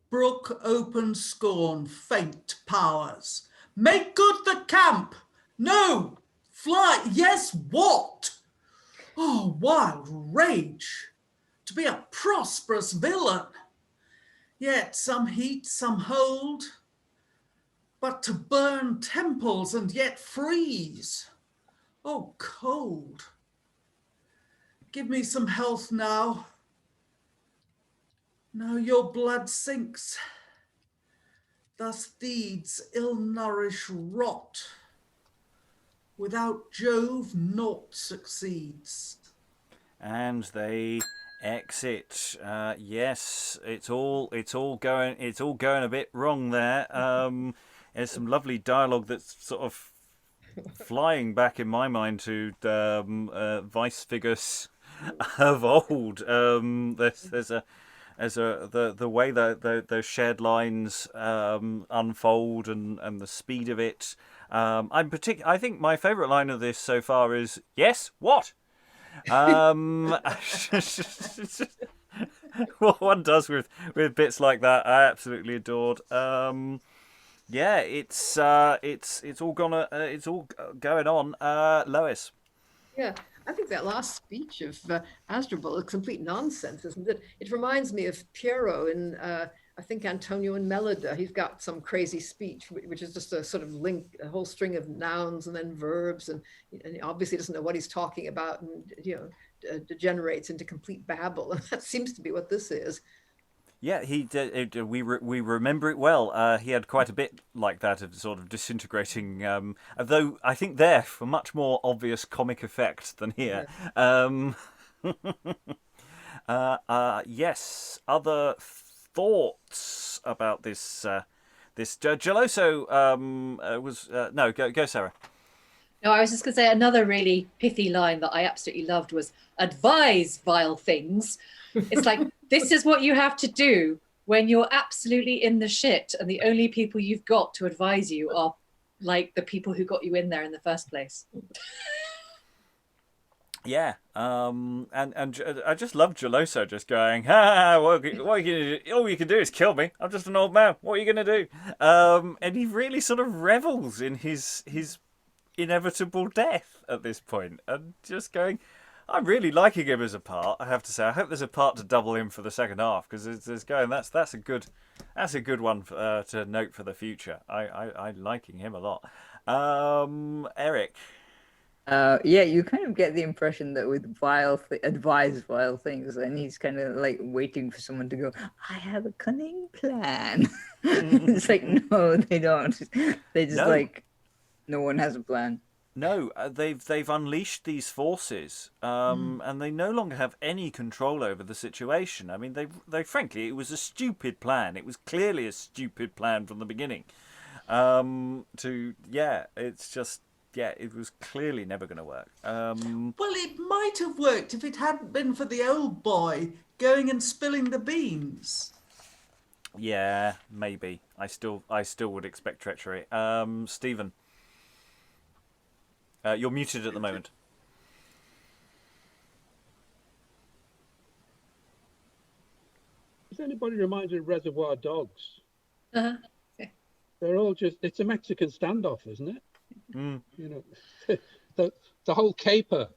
Brook open scorn, faint powers. Make good the camp. No, fly. Yes, what? Oh, wild rage. To be a prosperous villain. Yet some heat, some hold. But to burn temples and yet freeze. Oh, cold. Give me some health now. Now your blood sinks. Thus deeds ill-nourished rot. Without Jove, naught succeeds. And they exit. Yes, it's all going a bit wrong there. There's some lovely dialogue that's sort of flying back in my mind to vice figures of old. There's the way that those shared lines unfold and the speed of it. I think my favourite line of this so far is "Yes, what?" What one does with bits like that, I absolutely adored. Yeah, it's all going on. Lois. Yeah, I think that last speech of Asdrubal is complete nonsense, isn't it? It reminds me of Piero in, I think, Antonio and Melida. He's got some crazy speech, which is just a sort of link, a whole string of nouns and then verbs, and he obviously doesn't know what he's talking about, and degenerates into complete babble. And that seems to be what this is. Yeah, he did. We remember it well. He had quite a bit like that of sort of disintegrating. Though I think there for much more obvious comic effect than here. Yeah. Yes. Other thoughts about this? This Gelosso was no. Go, Sarah. No, I was just going to say another really pithy line that I absolutely loved was "advise vile things." It's like, this is what you have to do when you're absolutely in the shit, and the only people you've got to advise you are like the people who got you in there in the first place. Yeah, and I just love Gelosso just going, "Ha! What are you gonna do? All you can do is kill me. I'm just an old man. What are you gonna do?" And he really sort of revels in his inevitable death at this point, and just going, I'm really liking him as a part, I have to say. I hope there's a part to double him for the second half, because that's a good one to note for the future. I'm liking him a lot. Eric. Yeah, you kind of get the impression that with advise vile things, and he's kind of like waiting for someone to go, I have a cunning plan. It's like, no, they don't. They just no one has a plan. No, they've unleashed these forces, and they no longer have any control over the situation. I mean, they frankly, it was a stupid plan. It was clearly a stupid plan from the beginning. It was clearly never going to work. Well, it might have worked if it hadn't been for the old boy going and spilling the beans. Yeah, maybe. I still would expect treachery. Stephen. You're muted at the moment. Is anybody reminded of Reservoir Dogs? Uh-huh. Okay. They're all just, it's a Mexican standoff, isn't it? Mm. You know, the whole caper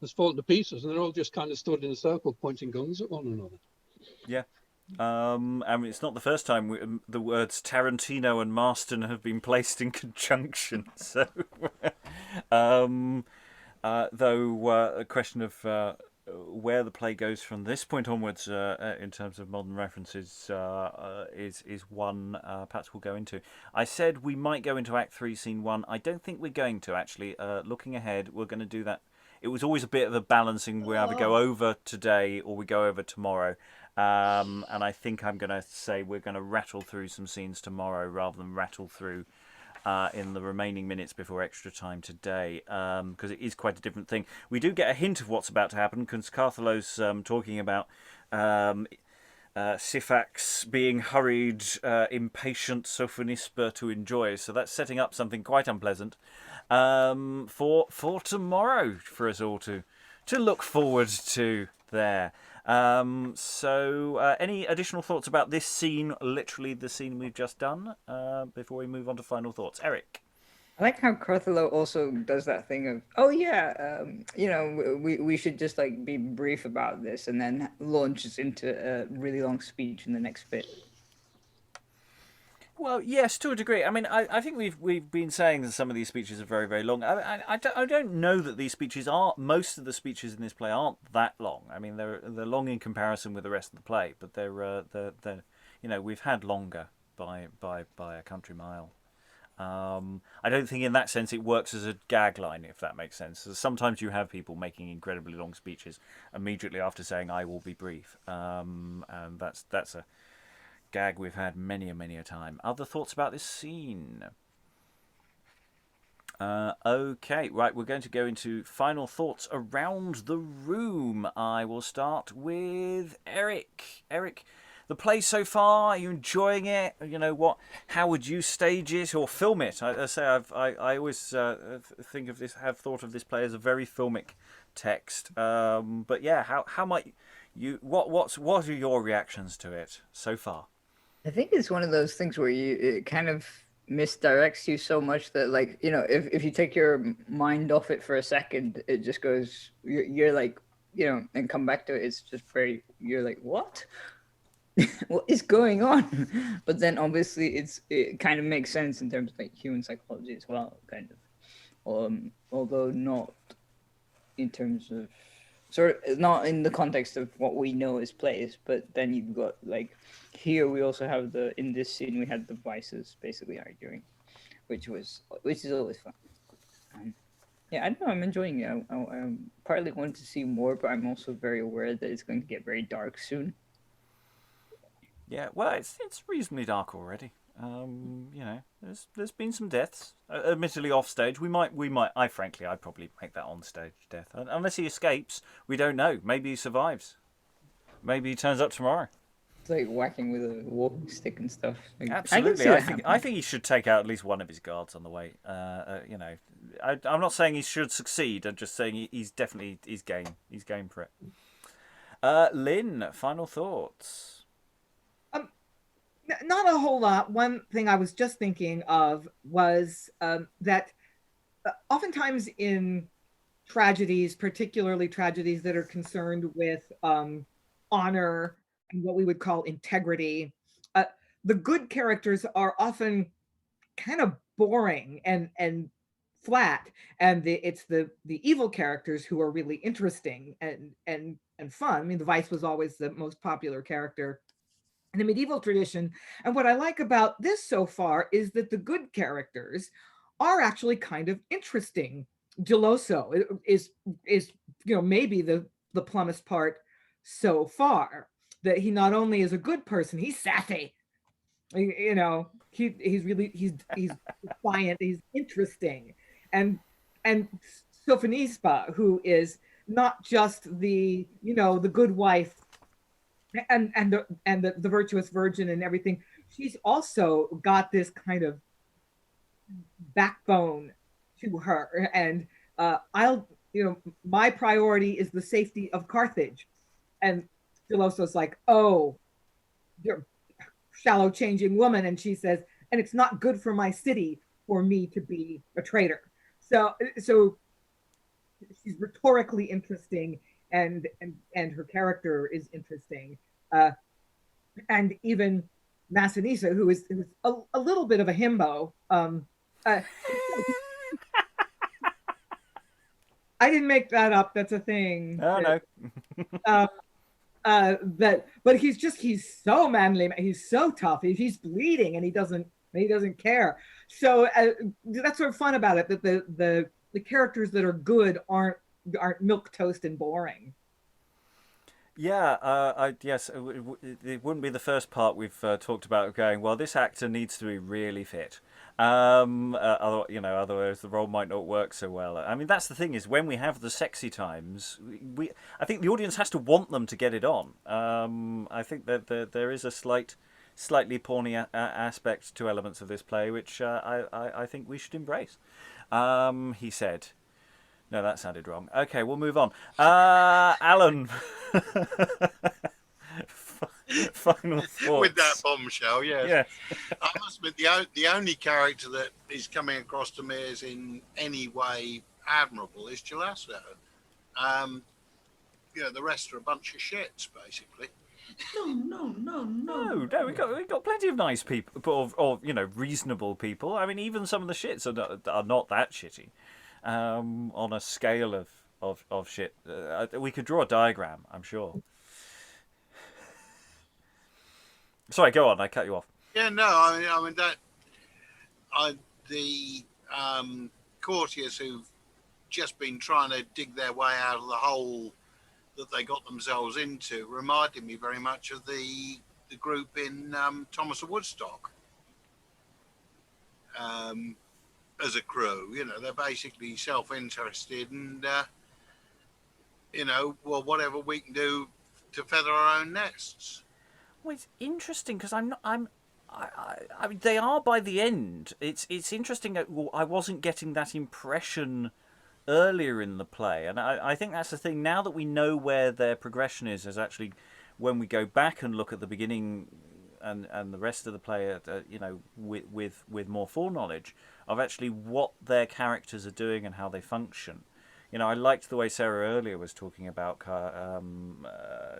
has fallen to pieces, and they're all just kind of stood in a circle pointing guns at one another. Yeah. I mean, it's not the first time the words Tarantino and Marston have been placed in conjunction. So, though a question of where the play goes from this point onwards in terms of modern references is one perhaps we'll go into. I said we might go into Act 3, Scene 1. I don't think we're going to, actually. Looking ahead, we're going to do that. It was always a bit of a balancing. We either go over today or we go over tomorrow. And I think I'm going to say we're going to rattle through some scenes tomorrow rather than rattle through in the remaining minutes before extra time today, because it is quite a different thing. We do get a hint of what's about to happen, because Carthalo's talking about Syphax being hurried, impatient Sophonisba to enjoy. So that's setting up something quite unpleasant for tomorrow for us all to look forward to there. So any additional thoughts about this scene, literally the scene we've just done, before we move on to final thoughts? Eric? I like how Carthalo also does that thing of, oh yeah, you know, we should just like be brief about this, and then launches into a really long speech in the next bit. Well, yes, to a degree. I mean, I think we've been saying that some of these speeches are very, very long. I don't know that these speeches are. Most of the speeches in this play aren't that long. I mean, they're long in comparison with the rest of the play, but they're you know, we've had longer by a country mile. I don't think in that sense it works as a gag line, if that makes sense. So sometimes you have people making incredibly long speeches immediately after saying "I will be brief," and that's a gag we've had many a time. Other thoughts about this scene? Okay, right, we're going to go into final thoughts around the room. I will start with Eric. Eric, the play so far, are you enjoying it? You know what? How would you stage it or film it? I say I always think of this, have thought of this play as a very filmic text. But yeah, how might you? What are your reactions to it so far? I think it's one of those things where it kind of misdirects you so much that, like, you know, if you take your mind off it for a second, it just goes, you're like, you know, and come back to it, it's just you're like, what? What is going on? But then obviously it kind of makes sense in terms of like human psychology as well, kind of. Although not in terms of, sort of, not in the context of what we know as plays, but then you've got, like, here we also have in this scene we had the vices basically arguing, which is always fun. Yeah, I don't know, I'm enjoying it. I partly want to see more, but I'm also very aware that it's going to get very dark soon. Yeah, well, it's reasonably dark already. You know, there's been some deaths, admittedly off stage. I'd probably make that on stage death, unless he escapes. We don't know. Maybe he survives. Maybe he turns up tomorrow. It's like whacking with a walking stick and stuff. Like, Absolutely, I think he should take out at least one of his guards on the way. You know, I'm not saying he should succeed. I'm just saying he's game. He's game for it. Lynn, final thoughts. Not a whole lot. One thing I was just thinking of was that oftentimes in tragedies, particularly tragedies that are concerned with honor and what we would call integrity, the good characters are often kind of boring and flat, and it's the evil characters who are really interesting and fun. I mean, the Vice was always the most popular character in the medieval tradition. And what I like about this so far is that the good characters are actually kind of interesting. Gelosso is you know, maybe the plummest part so far, that he not only is a good person, he's sassy. You know, he's defiant, he's interesting. And Sophonisba, who is not just the, you know, the good wife and the virtuous virgin and everything, she's also got this kind of backbone to her. And you know, my priority is the safety of Carthage. And Gelosso's like, oh, you're a shallow changing woman. And she says, and it's not good for my city for me to be a traitor. So she's rhetorically interesting, and her character is interesting, and even Massinissa, who's a little bit of a himbo. I didn't make that up. That's a thing. Oh, no. But he's so manly. He's so tough. He's bleeding and he doesn't care. So that's sort of fun about it, that the characters that are good aren't milquetoast and boring. Yeah, yes, it wouldn't be the first part we've talked about going, well, this actor needs to be really fit. Otherwise the role might not work so well. I mean, that's the thing, is when we have the sexy times, I think the audience has to want them to get it on. I think that there is a slightly porny aspect to elements of this play, which I think we should embrace. He said. No, that sounded wrong. Okay, we'll move on. Alan, final thoughts. With that bombshell, yes. Yeah. I must admit, the only character that is coming across to me as in any way admirable is Gelosso. The rest are a bunch of shits, basically. No, we got plenty of nice people, or reasonable people. I mean, even some of the shits are not that shitty. On a scale of shit, we could draw a diagram, I'm sure. Sorry, go on. I cut you off. Yeah, no, I mean the courtiers who've just been trying to dig their way out of the hole that they got themselves into reminded me very much of the group in Thomas of Woodstock. As a crew, they're basically self-interested, and whatever we can do to feather our own nests. Well, it's interesting because I mean, they are by the end. It's interesting. I wasn't getting that impression earlier in the play, and I think that's the thing. Now that we know where their progression is actually when we go back and look at the beginning and the rest of the play, with more foreknowledge of actually what their characters are doing and how they function. I liked the way Sarah earlier was talking about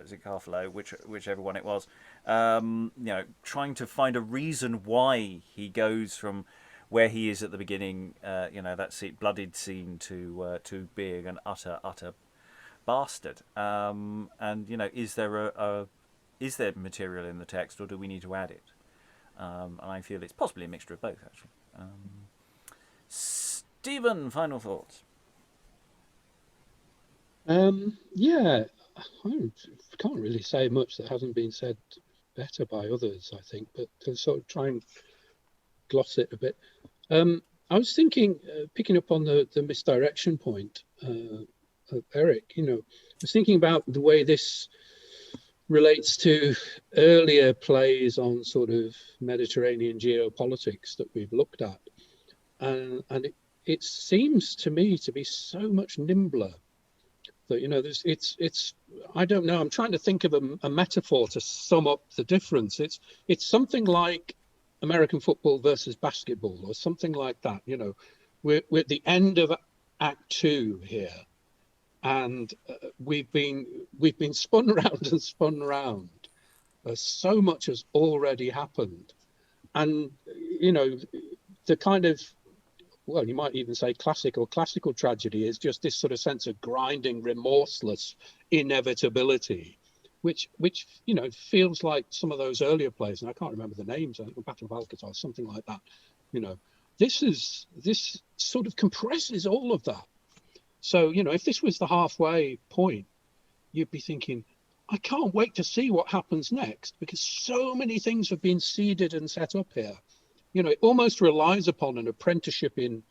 is it Carthalo, whichever one it was. Trying to find a reason why he goes from where he is at the beginning, that bloodied scene, to being an utter bastard. Is there material in the text, or do we need to add it? And I feel it's possibly a mixture of both, actually. Stephen, final thoughts? I can't really say much that hasn't been said better by others, I think, but to sort of try and gloss it a bit. I was thinking, picking up on the misdirection point of Eric, I was thinking about the way this relates to earlier plays on sort of Mediterranean geopolitics that we've looked at. And it seems to me to be so much nimbler that, it's I don't know, I'm trying to think of a metaphor to sum up the difference. It's something like American football versus basketball, or something like that. We're at the end of Act 2 here, and we've been spun around and spun around. So much has already happened, and the kind of, well, you might even say classical tragedy is just this sort of sense of grinding, remorseless inevitability, which feels like some of those earlier plays, and I can't remember the names. I think Battle of Alcatraz, something like that. This sort of compresses all of that. So if this was the halfway point, you'd be thinking, I can't wait to see what happens next, because so many things have been seeded and set up here. It almost relies upon an apprenticeship in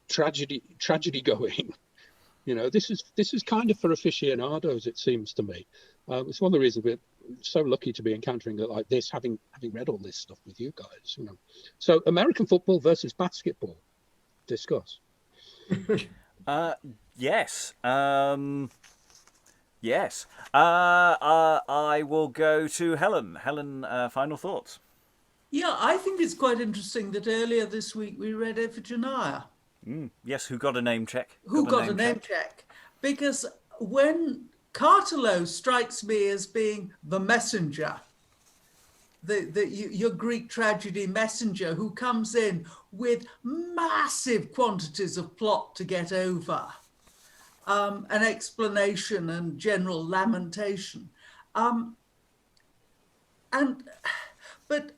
tragedy going. This is kind of for aficionados, it seems to me. It's one of the reasons we're so lucky to be encountering it like this, having read all this stuff with you guys. So American football versus basketball. Discuss. Yes. Yes. I will go to Helen. Helen, final thoughts? Yeah, I think it's quite interesting that earlier this week we read Iphigenia. Yes, who got a name check? Who got a name check? Because when Carthalo strikes me as being the messenger, your Greek tragedy messenger who comes in with massive quantities of plot to get over, an explanation and general lamentation. But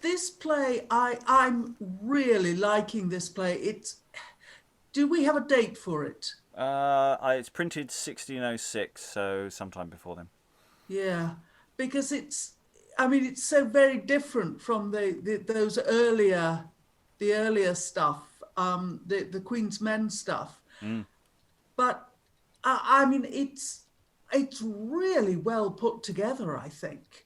this play, I'm really liking this play. Do we have a date for it? It's printed 1606, so sometime before then. Yeah, because it's so very different from those earlier stuff, the Queen's Men stuff. But it's really well put together, I think.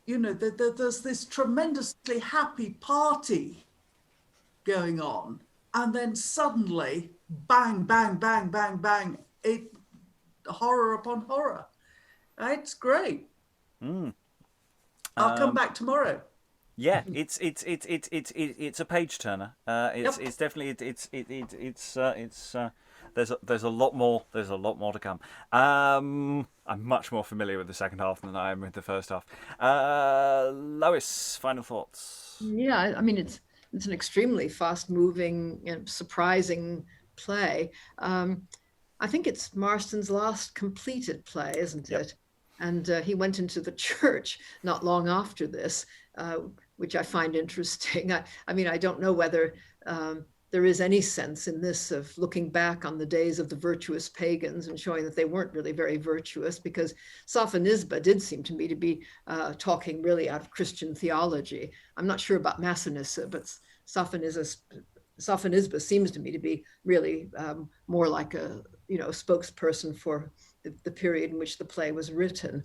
There's this tremendously happy party going on, and then suddenly, bang, bang, bang, bang, bang, horror upon horror. It's great. I'll come back tomorrow. Yeah, it's a page turner. It's definitely there's a lot more to come. I'm much more familiar with the second half than I am with the first half. Lois, final thoughts? Yeah, I mean it's an extremely fast-moving and surprising play. I think it's Marston's last completed play, isn't it? And he went into the church not long after this, which I find interesting. I mean, I don't know whether there is any sense in this of looking back on the days of the virtuous pagans and showing that they weren't really very virtuous, because Sophonisba did seem to me to be talking really out of Christian theology. I'm not sure about Massinissa, but Sophonisba seems to me to be really more like a spokesperson for the period in which the play was written.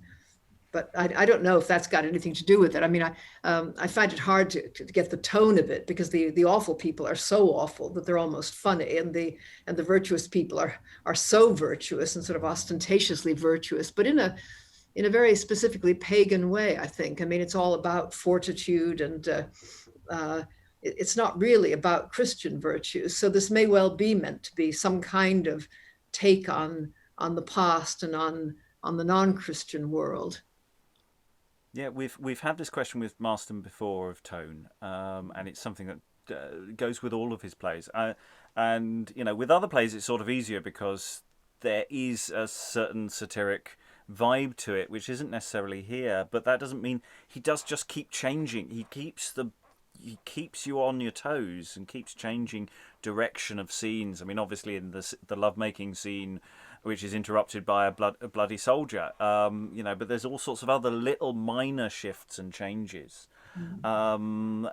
But I don't know if that's got anything to do with it. I mean, I find it hard to get the tone of it, because the awful people are so awful that they're almost funny, and the virtuous people are so virtuous and sort of ostentatiously virtuous, but in a very specifically pagan way, I think. I mean, it's all about fortitude, and it's not really about Christian virtues. So this may well be meant to be some kind of take on the past and on the non-Christian world. Yeah, we've had this question with Marston before of tone, and it's something that goes with all of his plays. And with other plays, it's sort of easier because there is a certain satiric vibe to it, which isn't necessarily here. But that doesn't mean he does just keep changing. He keeps you on your toes and keeps changing direction of scenes. I mean, obviously in the lovemaking scene, which is interrupted by a bloody soldier, but there's all sorts of other little minor shifts and changes. And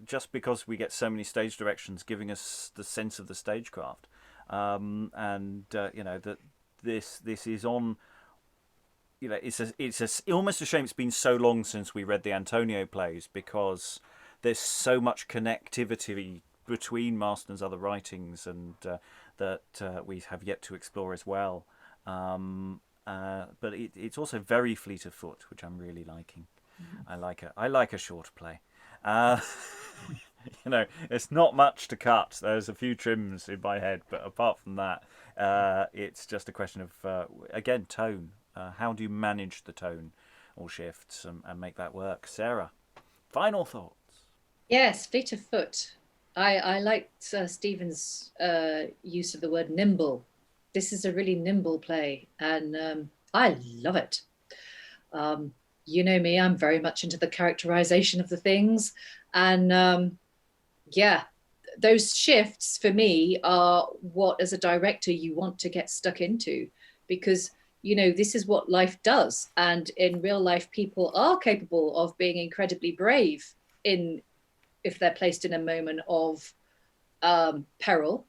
just because we get so many stage directions giving us the sense of the stagecraft, that this is on. It's almost a shame it's been so long since we read the Antonio plays, because there's so much connectivity between Marston's other writings and that we have yet to explore as well. But it's also very fleet of foot, which I'm really liking. I like a short play. It's not much to cut. There's a few trims in my head, but apart from that, it's just a question of again, tone. How do you manage the tone or shifts and make that work? Sarah, final thoughts? Yes, fleet of foot. I liked Stephen's use of the word nimble. This is a really nimble play, and I love it. You know me, I'm very much into the characterization of the things. And those shifts for me are what, as a director, you want to get stuck into, because this is what life does. And in real life, people are capable of being incredibly brave if they're placed in a moment of peril,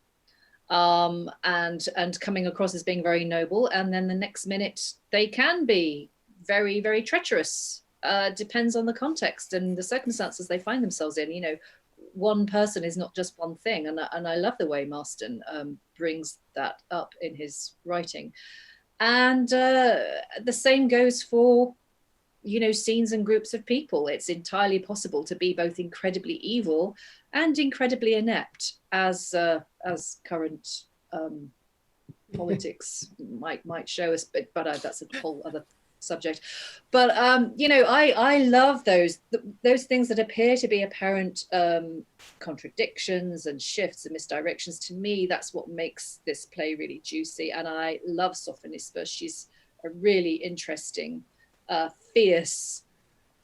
and coming across as being very noble. And then the next minute, they can be very, very treacherous. Depends on the context and the circumstances they find themselves in. One person is not just one thing. And I love the way Marston brings that up in his writing. And the same goes for scenes and groups of people. It's entirely possible to be both incredibly evil and incredibly inept, as current politics might show us. But that's a whole other subject. But I love those things that appear to be apparent contradictions and shifts and misdirections. To me, that's what makes this play really juicy. And I love Sophonisba. She's a really interesting, fierce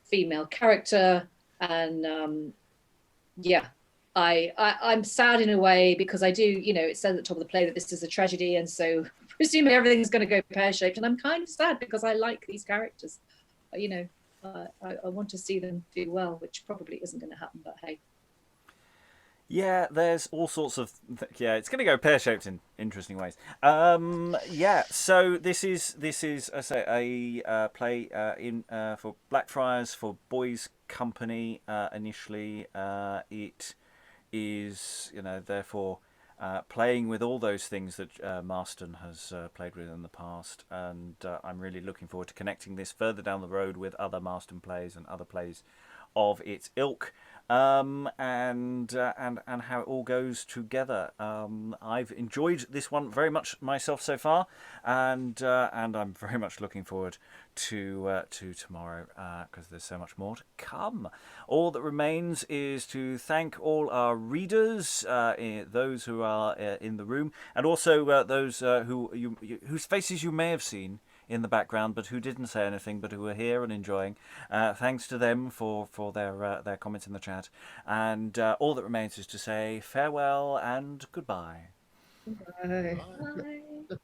female character. And I'm sad in a way, because I do, it says at the top of the play that this is a tragedy, and so presumably everything's going to go pear-shaped, and I'm kind of sad because I like these characters. I want to see them do well, which probably isn't going to happen, but hey. Yeah, there's all sorts of... it's going to go pear-shaped in interesting ways. So this is I say, a play for Blackfriars, for Boys' Company initially. It is, therefore... playing with all those things that Marston has played with in the past, and I'm really looking forward to connecting this further down the road with other Marston plays and other plays of its ilk, and how it all goes together. I've enjoyed this one very much myself so far, and I'm very much looking forward to tomorrow, because there's so much more to come. All that remains is to thank all our readers, those who are in the room, and also those whose faces you may have seen in the background, but who didn't say anything, but who are here and enjoying. Thanks to them for their comments in the chat. And all that remains is to say farewell and goodbye. Bye. Bye.